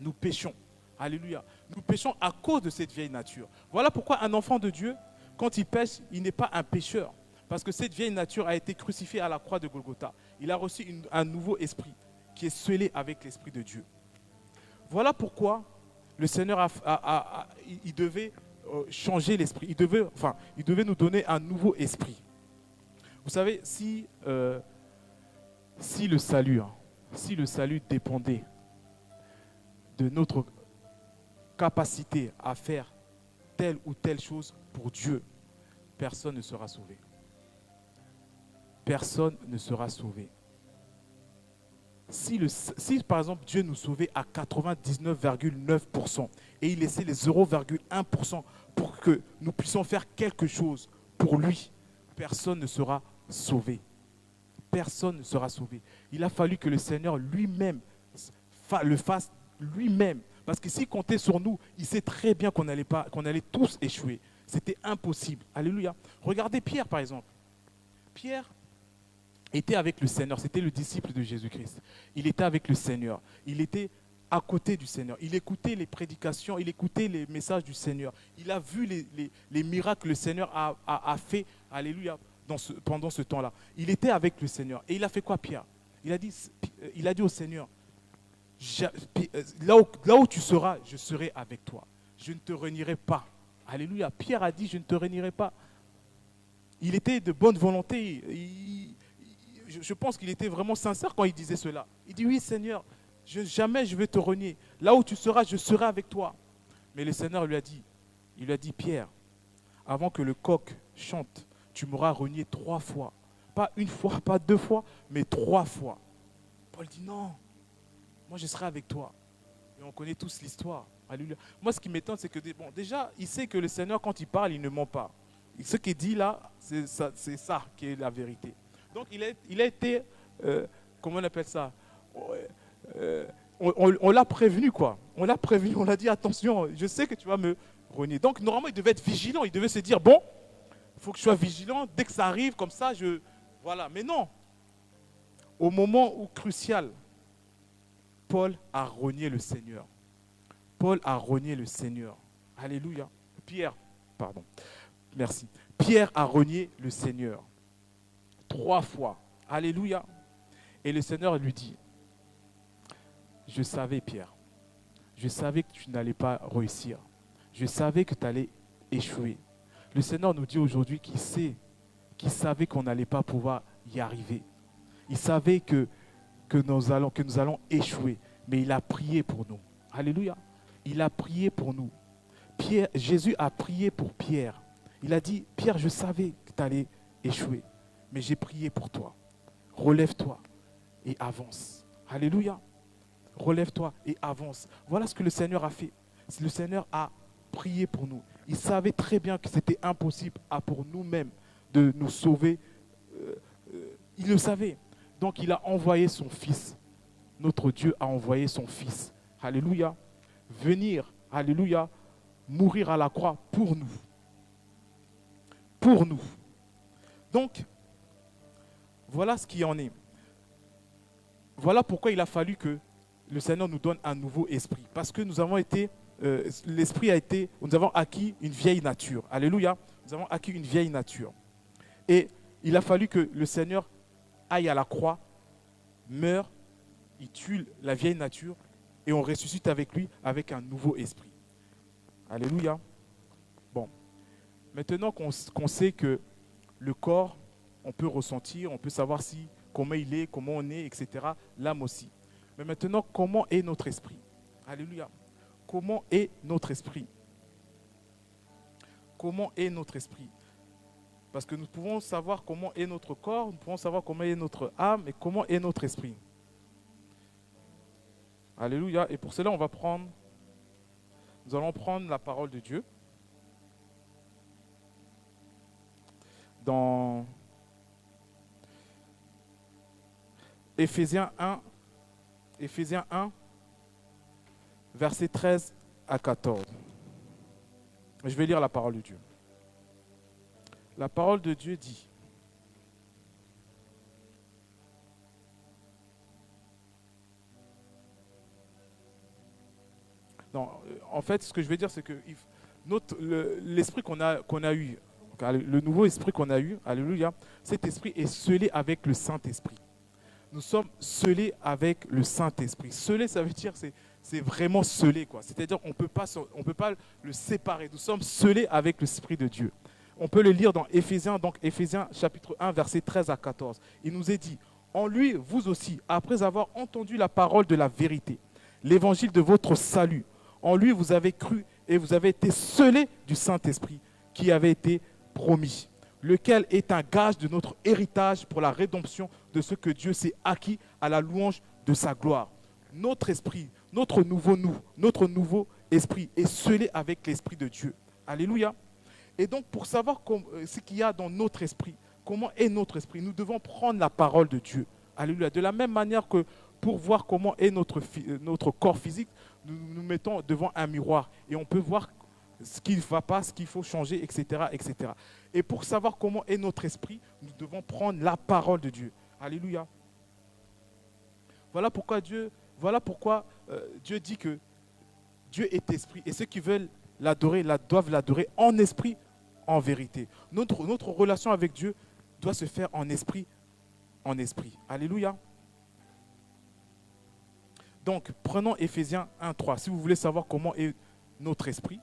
nous péchons. Alléluia. Nous péchons à cause de cette vieille nature. Voilà pourquoi un enfant de Dieu, quand il pêche, il n'est pas un pécheur. Parce que cette vieille nature a été crucifiée à la croix de Golgotha. Il a reçu un nouveau esprit qui est scellé avec l'esprit de Dieu. Voilà pourquoi le Seigneur il devait changer l'esprit. Il devait nous donner un nouveau esprit. Vous savez, si le salut dépendait de notre capacité à faire telle ou telle chose pour Dieu, personne ne sera sauvé. Personne ne sera sauvé. Si par exemple Dieu nous sauvait à 99,9% et il laissait les 0,1% pour que nous puissions faire quelque chose pour lui, personne ne sera sauvé. Personne ne sera sauvé. Il a fallu que le Seigneur lui-même le fasse lui-même. Parce que s'il comptait sur nous, il sait très bien qu'on allait tous échouer. C'était impossible. Alléluia. Regardez Pierre par exemple. Pierre était avec le Seigneur. C'était le disciple de Jésus-Christ. Il était avec le Seigneur. Il était à côté du Seigneur. Il écoutait les prédications, il écoutait les messages du Seigneur. Il a vu les miracles que le Seigneur a fait. Alléluia. Pendant ce temps-là. Il était avec le Seigneur. Et il a fait quoi, Pierre? Il a dit au Seigneur, là où tu seras, je serai avec toi. Je ne te renierai pas. Alléluia. Pierre a dit, je ne te renierai pas. Il était de bonne volonté. Je pense qu'il était vraiment sincère quand il disait cela. Il dit, oui Seigneur, jamais je vais te renier. Là où tu seras, je serai avec toi. Mais le Seigneur lui a dit, Pierre, avant que le coq chante, tu m'auras renié 3 fois. Pas une fois, pas 2 fois, mais 3 fois. Paul dit non, moi je serai avec toi. Et on connaît tous l'histoire. Alléluia. Moi ce qui m'étonne, c'est que déjà, il sait que le Seigneur, quand il parle, il ne ment pas. Et ce qu'il dit là, c'est ça qui est la vérité. Donc il a été, comment on appelle ça, on l'a prévenu quoi. On l'a prévenu, on l'a dit attention, je sais que tu vas me renier. Donc normalement il devait être vigilant, il devait se dire bon, il faut que je sois vigilant, dès que ça arrive comme ça, voilà. Mais non, au moment où crucial, Paul a renié le Seigneur. Paul a renié le Seigneur. Alléluia. Pierre a renié le Seigneur 3 fois. Alléluia. Et le Seigneur lui dit, je savais Pierre, je savais que tu n'allais pas réussir, je savais que tu allais échouer. Le Seigneur nous dit aujourd'hui qu'il savait qu'on n'allait pas pouvoir y arriver. Il savait que nous allons échouer, mais il a prié pour nous. Alléluia. Il a prié pour nous. Jésus a prié pour Pierre. Il a dit, Pierre, je savais que tu allais échouer, mais j'ai prié pour toi. Relève-toi et avance. Alléluia. Relève-toi et avance. Voilà ce que le Seigneur a fait. Le Seigneur a prié pour nous. Il savait très bien que c'était impossible pour nous-mêmes de nous sauver. Il le savait. Donc il a envoyé son Fils. Notre Dieu a envoyé son Fils. Alléluia. Venir, alléluia, mourir à la croix pour nous. Pour nous. Donc, voilà ce qui en est. Voilà pourquoi il a fallu que le Seigneur nous donne un nouveau esprit. Parce que nous avons acquis une vieille nature. Alléluia. Nous avons acquis une vieille nature. Et il a fallu que le Seigneur aille à la croix, meure, il tue la vieille nature et on ressuscite avec lui avec un nouveau esprit. Alléluia. Bon. Maintenant qu'on sait que le corps, on peut ressentir, on peut savoir comment il est, comment on est, etc. L'âme aussi. Mais maintenant, comment est notre esprit? Alléluia. Comment est notre esprit? Comment est notre esprit? Parce que nous pouvons savoir comment est notre corps, nous pouvons savoir comment est notre âme et comment est notre esprit. Alléluia. Et pour cela, nous allons prendre la parole de Dieu dans Éphésiens 1, versets 13 à 14. Je vais lire la parole de Dieu. La parole de Dieu dit, non, en fait, ce que je vais dire, c'est que l'esprit qu'on a eu, le nouveau esprit qu'on a eu, alléluia, cet esprit est scellé avec le Saint-Esprit. Nous sommes scellés avec le Saint-Esprit. Scellé, ça veut dire c'est vraiment scellé, quoi. C'est-à-dire qu'on ne peut pas le séparer. Nous sommes scellés avec l'Esprit de Dieu. On peut le lire dans Éphésiens, chapitre 1, versets 13 à 14. Il nous est dit, en lui, vous aussi, après avoir entendu la parole de la vérité, l'évangile de votre salut, en lui vous avez cru et vous avez été scellés du Saint-Esprit qui avait été promis, lequel est un gage de notre héritage pour la rédemption de ce que Dieu s'est acquis à la louange de sa gloire. Notre esprit, notre nouveau esprit est scellé avec l'Esprit de Dieu. Alléluia. Et donc, pour savoir ce qu'il y a dans notre esprit, comment est notre esprit, nous devons prendre la parole de Dieu. Alléluia. De la même manière que pour voir comment est notre corps physique, nous nous mettons devant un miroir et on peut voir ce qui ne va pas, ce qu'il faut changer, etc., etc. Et pour savoir comment est notre esprit, nous devons prendre la parole de Dieu. Alléluia. Voilà pourquoi Dieu dit que Dieu est esprit et ceux qui veulent l'adorer doivent l'adorer en esprit, en vérité. Notre relation avec Dieu doit se faire en esprit, en esprit. Alléluia. Donc, prenons Éphésiens 1:3. Si vous voulez savoir comment est notre esprit,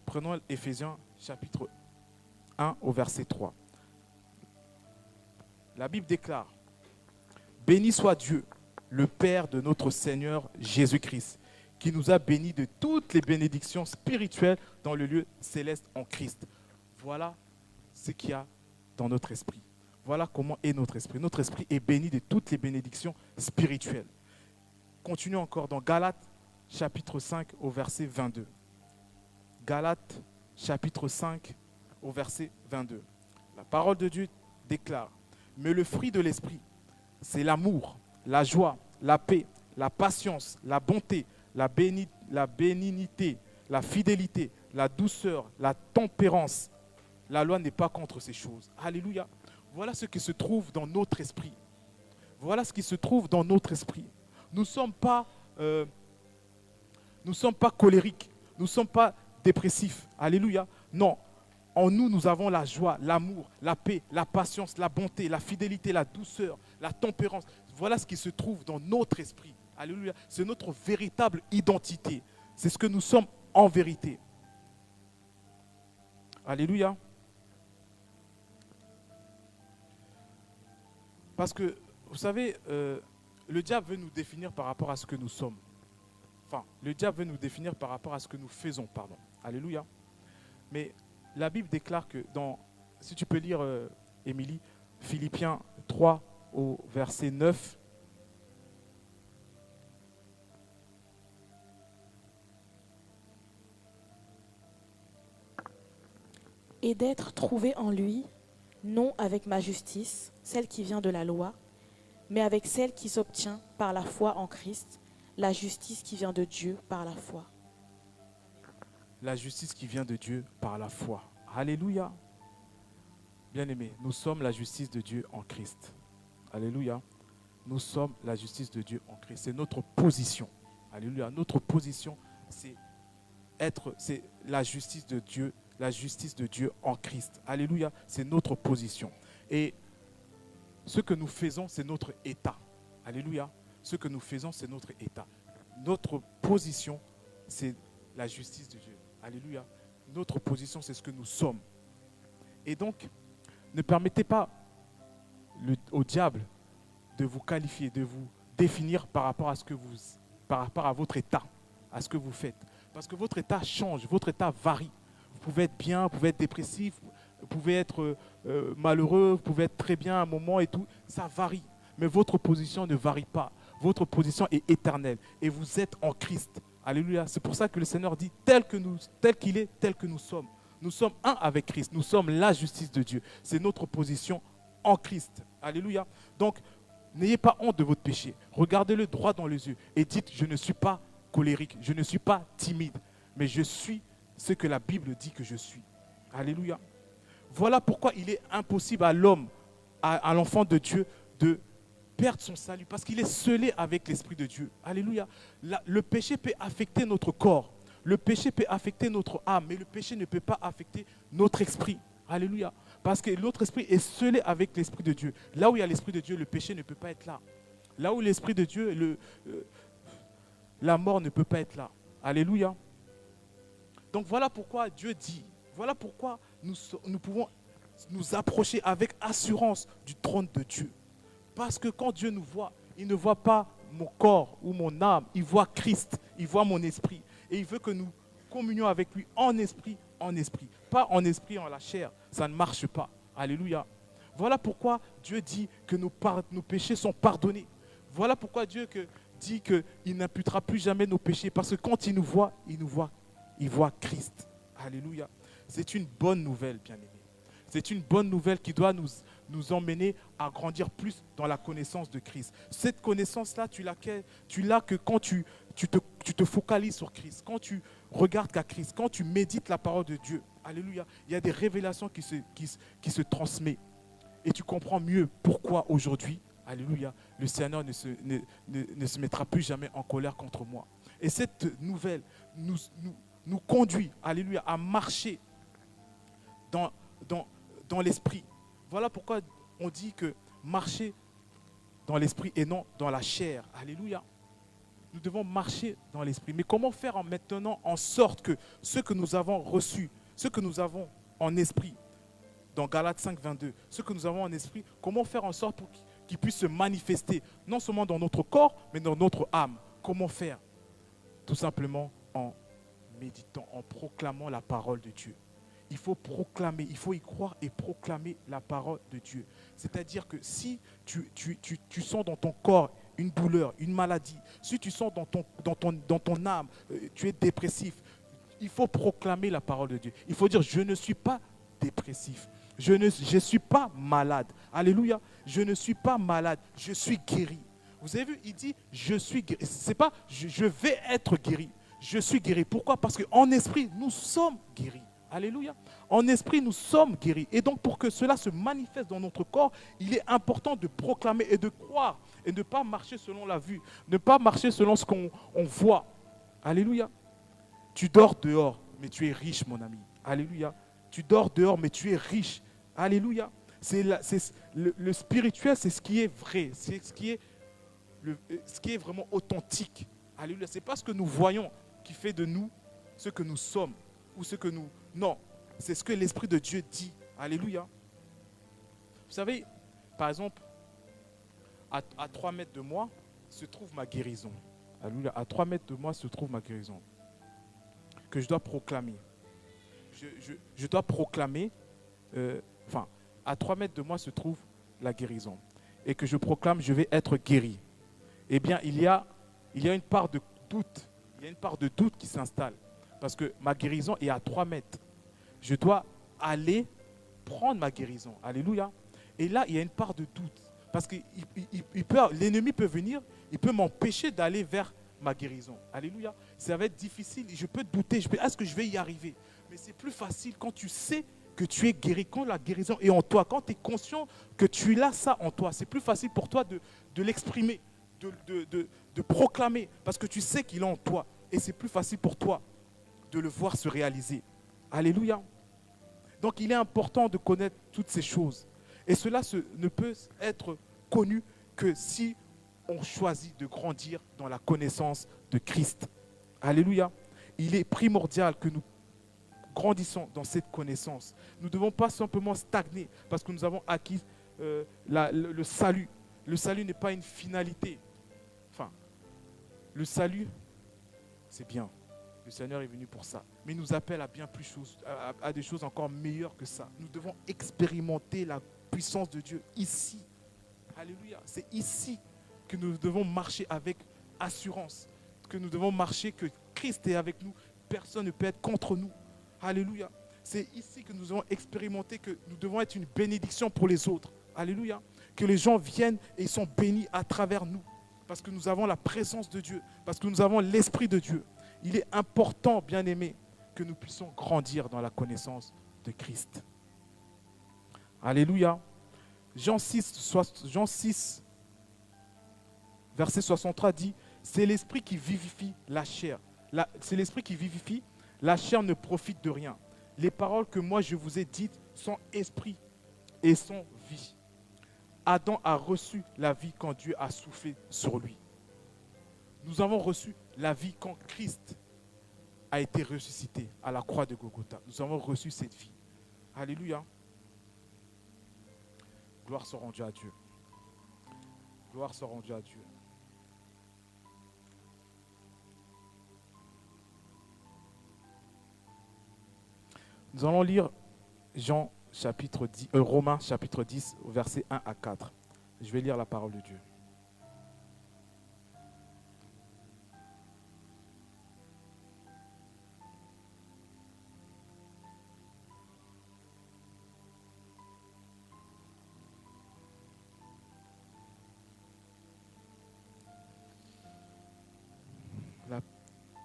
prenons Éphésiens chapitre 1 au verset 3. La Bible déclare, « Béni soit Dieu, le Père de notre Seigneur Jésus-Christ, qui nous a bénis de toutes les bénédictions spirituelles dans le lieu céleste en Christ. » Voilà ce qu'il y a dans notre esprit. Voilà comment est notre esprit. Notre esprit est béni de toutes les bénédictions spirituelles. Continuons encore dans Galates chapitre 5 au verset 22. Galates chapitre 5 au verset 22. La parole de Dieu déclare, « Mais le fruit de l'esprit, c'est l'amour, la joie, la paix, la patience, la bonté, la bénignité, la fidélité, la douceur, la tempérance. La loi n'est pas contre ces choses. » Alléluia. Voilà ce qui se trouve dans notre esprit. Voilà ce qui se trouve dans notre esprit. Nous ne sommes pas colériques. Nous ne sommes pas dépressifs. Alléluia. Non. En nous, nous avons la joie, l'amour, la paix, la patience, la bonté, la fidélité, la douceur, la tempérance. Voilà ce qui se trouve dans notre esprit. Alléluia. C'est notre véritable identité. C'est ce que nous sommes en vérité. Alléluia. Parce que, vous savez, le diable veut nous définir par rapport à ce que nous sommes. Enfin, le diable veut nous définir par rapport à ce que nous faisons, pardon. Alléluia. Mais la Bible déclare que si tu peux lire, Émilie, Philippiens 3 au verset 9. Et d'être trouvé en lui, non avec ma justice, celle qui vient de la loi, mais avec celle qui s'obtient par la foi en Christ, la justice qui vient de Dieu par la foi. La justice qui vient de Dieu par la foi. Alléluia. Bien-aimés, nous sommes la justice de Dieu en Christ. Alléluia. Nous sommes la justice de Dieu en Christ. C'est notre position. Alléluia. Notre position, c'est la justice de Dieu en Christ. Alléluia. C'est notre position. Et ce que nous faisons, c'est notre état. Alléluia. Ce que nous faisons, c'est notre état. Notre position, c'est la justice de Dieu. Alléluia. Notre position, c'est ce que nous sommes. Et donc, ne permettez pas au diable de vous qualifier, de vous définir par rapport à votre état, à ce que vous faites. Parce que votre état change, votre état varie. Vous pouvez être bien, vous pouvez être dépressif, vous pouvez être malheureux, vous pouvez être très bien à un moment et tout. Ça varie. Mais votre position ne varie pas. Votre position est éternelle. Et vous êtes en Christ. Alléluia. C'est pour ça que le Seigneur dit tel qu'il est, tel que nous sommes. Nous sommes un avec Christ. Nous sommes la justice de Dieu. C'est notre position en Christ. Alléluia. Donc, n'ayez pas honte de votre péché. Regardez-le droit dans les yeux et dites, je ne suis pas colérique, je ne suis pas timide, mais je suis ce que la Bible dit que je suis. Alléluia. Voilà pourquoi il est impossible à l'homme, à l'enfant de Dieu, de perdre son salut, parce qu'il est scellé avec l'Esprit de Dieu. Alléluia. Le péché peut affecter notre corps, le péché peut affecter notre âme, mais le péché ne peut pas affecter notre esprit. Alléluia. Parce que notre esprit est scellé avec l'Esprit de Dieu. Là où il y a l'Esprit de Dieu, le péché ne peut pas être là. Là où l'Esprit de Dieu, la mort ne peut pas être là. Alléluia. Donc voilà pourquoi Dieu dit, voilà pourquoi nous pouvons nous approcher avec assurance du trône de Dieu. Parce que quand Dieu nous voit, il ne voit pas mon corps ou mon âme, il voit Christ, il voit mon esprit. Et il veut que nous communions avec lui en esprit, pas en esprit, en la chair. Ça ne marche pas. Alléluia. Voilà pourquoi Dieu dit que nos péchés sont pardonnés. Voilà pourquoi Dieu dit qu'il n'imputera plus jamais nos péchés. Parce que quand il voit Christ. Alléluia. C'est une bonne nouvelle, bien-aimés. C'est une bonne nouvelle qui doit nous emmener à grandir plus dans la connaissance de Christ. Cette connaissance-là, tu l'as que quand tu te focalises sur Christ, quand tu regardes qu'à Christ, quand tu médites la parole de Dieu. Alléluia. Il y a des révélations qui se transmettent. Et tu comprends mieux pourquoi aujourd'hui, alléluia, le Seigneur ne se mettra plus jamais en colère contre moi. Et cette nouvelle nous conduit, alléluia, à marcher dans l'esprit. Voilà pourquoi on dit que marcher dans l'esprit et non dans la chair. Alléluia. Nous devons marcher dans l'esprit. Mais comment faire maintenant en sorte que ce que nous avons reçu, ce que nous avons en esprit, dans Galates 5, 22, ce que nous avons en esprit, comment faire en sorte pour qu'il puisse se manifester, non seulement dans notre corps, mais dans notre âme. Comment faire? Tout simplement en méditant, en proclamant la parole de Dieu. Il faut proclamer, il faut y croire et proclamer la parole de Dieu. C'est-à-dire que si tu sens dans ton corps une douleur, une maladie, si tu sens dans ton âme, tu es dépressif, il faut proclamer la parole de Dieu. Il faut dire, je ne suis pas dépressif, je ne suis pas malade. Alléluia, je ne suis pas malade, je suis guéri. Vous avez vu, il dit, je suis guéri. Ce n'est pas, je vais être guéri, je suis guéri. Pourquoi? Parce qu'en esprit, nous sommes guéris. Alléluia. En esprit, nous sommes guéris. Et donc, pour que cela se manifeste dans notre corps, il est important de proclamer et de croire et de ne pas marcher selon la vue, ne pas marcher selon ce qu'on voit. Alléluia. Tu dors dehors, mais tu es riche, mon ami. Alléluia. Tu dors dehors, mais tu es riche. Alléluia. Le spirituel, c'est ce qui est vrai, c'est ce qui est vraiment authentique. Alléluia. Ce n'est pas ce que nous voyons qui fait de nous ce que nous sommes ou ce que nous... Non, c'est ce que l'Esprit de Dieu dit. Alléluia. Vous savez, par exemple, à 3 mètres de moi se trouve ma guérison. Alléluia. À 3 mètres de moi se trouve ma guérison que je dois proclamer. Je dois proclamer, à 3 mètres de moi se trouve la guérison et que je proclame, je vais être guéri. Eh bien, il y a une part de doute. Il y a une part de doute qui s'installe parce que ma guérison est à 3 mètres. Je dois aller prendre ma guérison. Alléluia. Et là, il y a une part de doute parce que l'ennemi peut venir, il peut m'empêcher d'aller vers ma guérison. Alléluia. Ça va être difficile. Je peux douter. Est-ce que je vais y arriver? Mais c'est plus facile quand tu sais que tu es guéri, quand la guérison est en toi, quand tu es conscient que tu as ça en toi. C'est plus facile pour toi de l'exprimer, de proclamer, parce que tu sais qu'il est en toi. Et c'est plus facile pour toi de le voir se réaliser. Alléluia. Donc il est important de connaître toutes ces choses. Et cela ne peut être connu que si on choisit de grandir dans la connaissance de Christ. Alléluia. Il est primordial que nous grandissons dans cette connaissance. Nous ne devons pas simplement stagner parce que nous avons acquis le salut. Le salut n'est pas une finalité. Enfin, le salut, c'est bien. Le Seigneur est venu pour ça. Mais il nous appelle à bien plus choses, à des choses encore meilleures que ça. Nous devons expérimenter la puissance de Dieu ici. Alléluia. C'est ici que nous devons marcher avec assurance. Que nous devons marcher, que Christ est avec nous. Personne ne peut être contre nous. Alléluia. C'est ici que nous devons expérimenter que nous devons être une bénédiction pour les autres. Alléluia. Que les gens viennent et ils sont bénis à travers nous. Parce que nous avons la présence de Dieu. Parce que nous avons l'Esprit de Dieu. Il est important, bien-aimés, que nous puissions grandir dans la connaissance de Christ. Alléluia. Jean 6, verset 63 dit, c'est l'esprit qui vivifie la chair. C'est l'esprit qui vivifie, la chair ne profite de rien. Les paroles que moi je vous ai dites sont esprit et sont vie. Adam a reçu la vie quand Dieu a soufflé sur lui. Nous avons reçu la vie quand Christ a été ressuscité à la croix de Golgotha. Nous avons reçu cette vie. Alléluia. Gloire soit rendue à Dieu. Gloire soit rendue à Dieu. Nous allons lire Romains chapitre 10, versets 1 à 4. Je vais lire la parole de Dieu.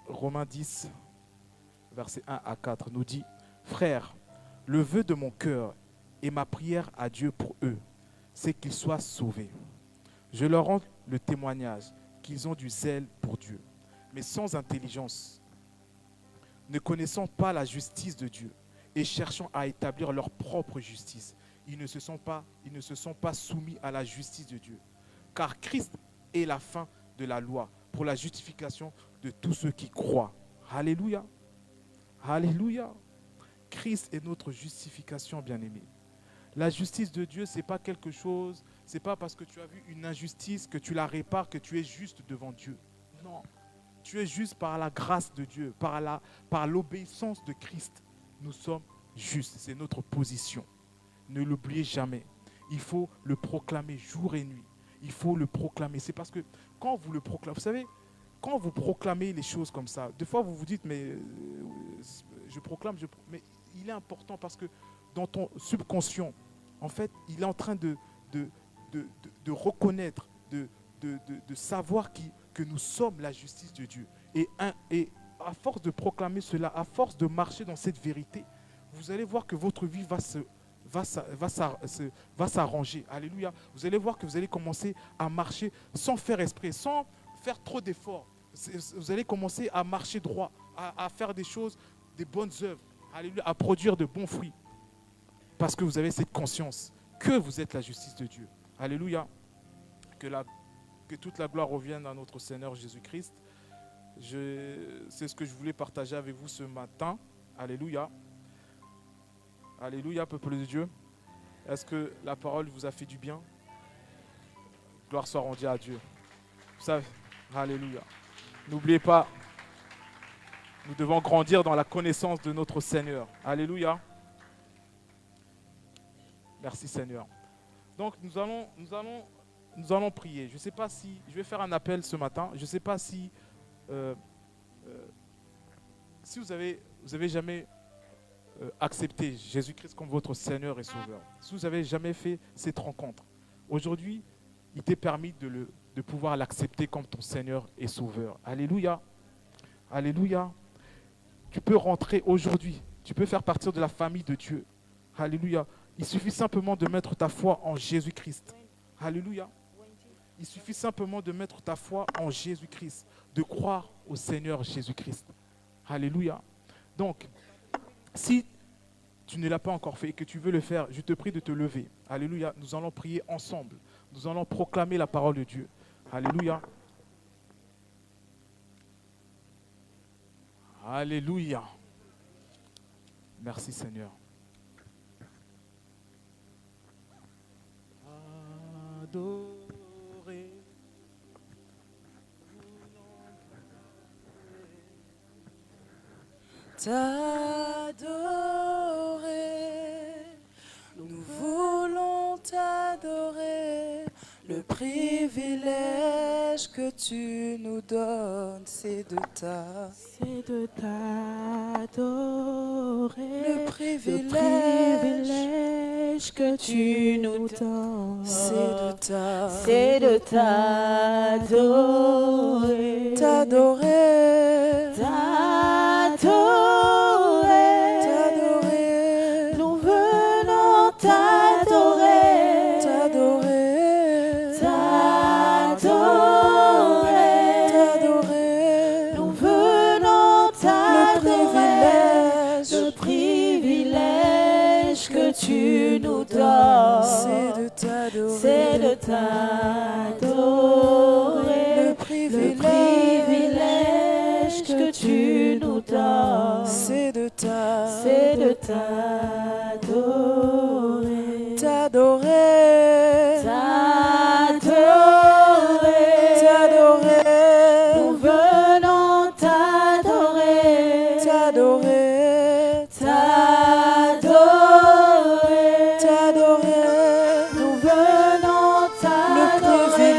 Romains 10, versets 1 à 4 nous dit, « Frères, le vœu de mon cœur et ma prière à Dieu pour eux, c'est qu'ils soient sauvés. Je leur rends le témoignage qu'ils ont du zèle pour Dieu, mais sans intelligence, ne connaissant pas la justice de Dieu et cherchant à établir leur propre justice. Ils ne se sont pas soumis à la justice de Dieu. Car Christ est la fin de la loi pour la justification de tous ceux qui croient. » Alléluia. Alléluia. Christ est notre justification, bien-aimé. La justice de Dieu, ce n'est pas quelque chose, ce n'est pas parce que tu as vu une injustice que tu la répares, que tu es juste devant Dieu. Non. Tu es juste par la grâce de Dieu, par l'obéissance de Christ. Nous sommes justes. C'est notre position. Ne l'oubliez jamais. Il faut le proclamer jour et nuit. Il faut le proclamer. C'est parce que quand vous le proclamez, vous savez, quand vous proclamez les choses comme ça, des fois vous vous dites, mais je proclame, mais il est important parce que dans ton subconscient, en fait, il est en train de reconnaître, de savoir que nous sommes la justice de Dieu. Et à force de proclamer cela, à force de marcher dans cette vérité, vous allez voir que votre vie va s'arranger. Alléluia. Vous allez voir que vous allez commencer à marcher sans faire esprit, sans faire trop d'efforts. Vous allez commencer à marcher droit, à faire des choses, des bonnes œuvres. Alléluia, à produire de bons fruits. Parce que vous avez cette conscience que vous êtes la justice de Dieu. Alléluia. Que toute la gloire revienne à notre Seigneur Jésus-Christ. C'est ce que je voulais partager avec vous ce matin. Alléluia. Alléluia, peuple de Dieu. Est-ce que la parole vous a fait du bien? Gloire soit rendue à Dieu. Vous savez, alléluia. N'oubliez pas, nous devons grandir dans la connaissance de notre Seigneur. Alléluia. Merci Seigneur. Donc nous allons prier. Je ne sais pas si, je vais faire un appel ce matin. Je ne sais pas si vous avez jamais accepté Jésus-Christ comme votre Seigneur et Sauveur. Si vous n'avez jamais fait cette rencontre, aujourd'hui, il t'est permis de pouvoir l'accepter comme ton Seigneur et Sauveur. Alléluia. Alléluia. Tu peux rentrer aujourd'hui. Tu peux faire partie de la famille de Dieu. Alléluia. Il suffit simplement de mettre ta foi en Jésus-Christ. Alléluia. Il suffit simplement de mettre ta foi en Jésus-Christ, de croire au Seigneur Jésus-Christ. Alléluia. Donc, si tu ne l'as pas encore fait et que tu veux le faire, je te prie de te lever. Alléluia. Nous allons prier ensemble. Nous allons proclamer la parole de Dieu. Alléluia. Alléluia. Merci Seigneur. Adorer. T'adorer, nous voulons t'adorer. Le privilège que tu nous donnes, c'est de t'adorer. Le privilège que tu nous donnes, c'est de t'adorer. T'adorer, t'adorer. Nous venons t'adorer. T'adorer. Nous venons t'adorer. Le privilège que tu nous donnes, c'est de t'adorer. Le privilège que tu nous donnes, c'est de t'adorer. t'adorer. T'adorer. Nous venons t'adorer. T'adorer. T'adorer. Nous venons t'adorer.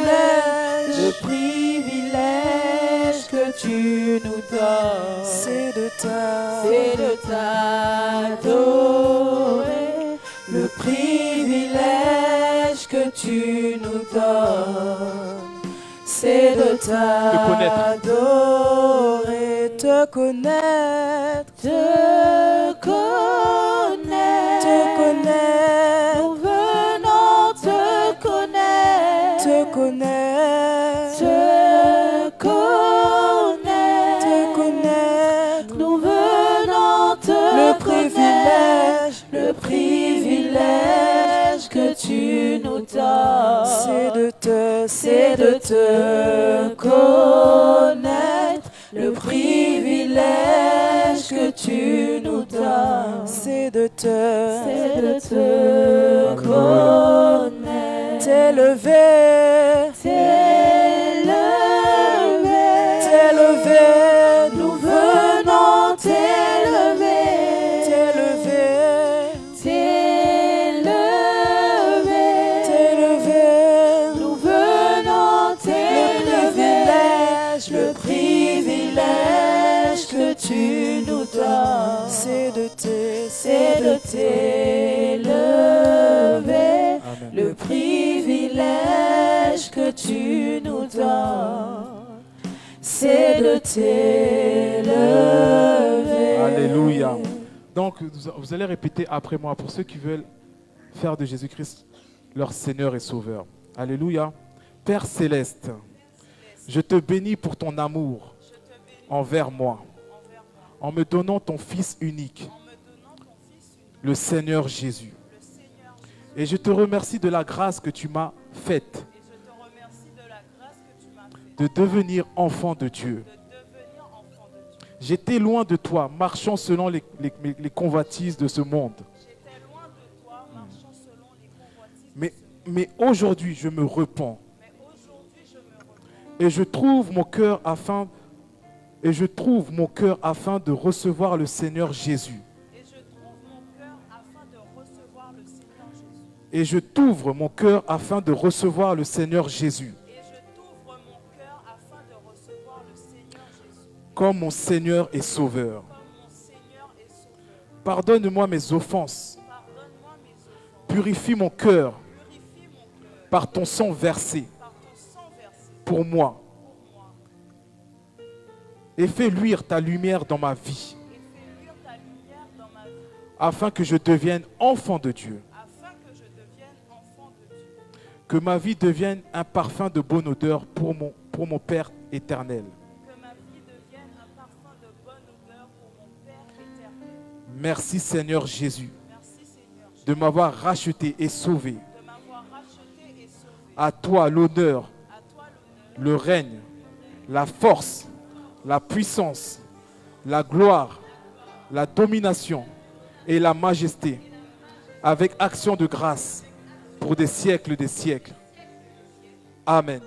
Le privilège que tu nous donnes, C'est de t'adorer. Le privilège que tu nous donnes, c'est de t'adorer. te connaître. Te connaître. Nous venons te connaître. Te connaître. Te connaître. Nous venons te connaître. Le privilège que tu nous donnes, c'est de te connaître. Le privilège que tu nous donnes, C'est de te connaître. t'élever. T'élever. Nous venons t'élever. T'élever. Nous venons t'élever. Le privilège que tu nous donnes, C'est de t'élever. Amen. Le privilège que tu nous donnes, c'est de t'élever. Alléluia. Donc, vous allez répéter après moi pour ceux qui veulent faire de Jésus-Christ leur Seigneur et Sauveur. Alléluia. Père céleste, je te bénis pour ton amour envers moi, en me donnant ton Fils unique le Seigneur Jésus. Et je te remercie de la grâce que tu m'as faite de devenir enfant de Dieu. J'étais loin de toi, marchant selon les convoitises de ce monde. Mais aujourd'hui, je me repens. Et je trouve mon cœur afin de recevoir le Seigneur Jésus. Et je t'ouvre mon cœur afin de recevoir le Seigneur Jésus. Comme mon Seigneur et Sauveur. Pardonne-moi mes offenses. Purifie mon cœur par ton sang versé pour moi. Et fais luire ta lumière dans ma vie. Afin que je devienne enfant de Dieu. Que ma vie devienne un parfum de bonne odeur pour mon Père éternel. Merci Seigneur Jésus de m'avoir racheté et sauvé. À toi l'honneur, le règne, la force, la puissance, la gloire, la domination et la majesté, avec action de grâce pour des siècles des siècles. Amen.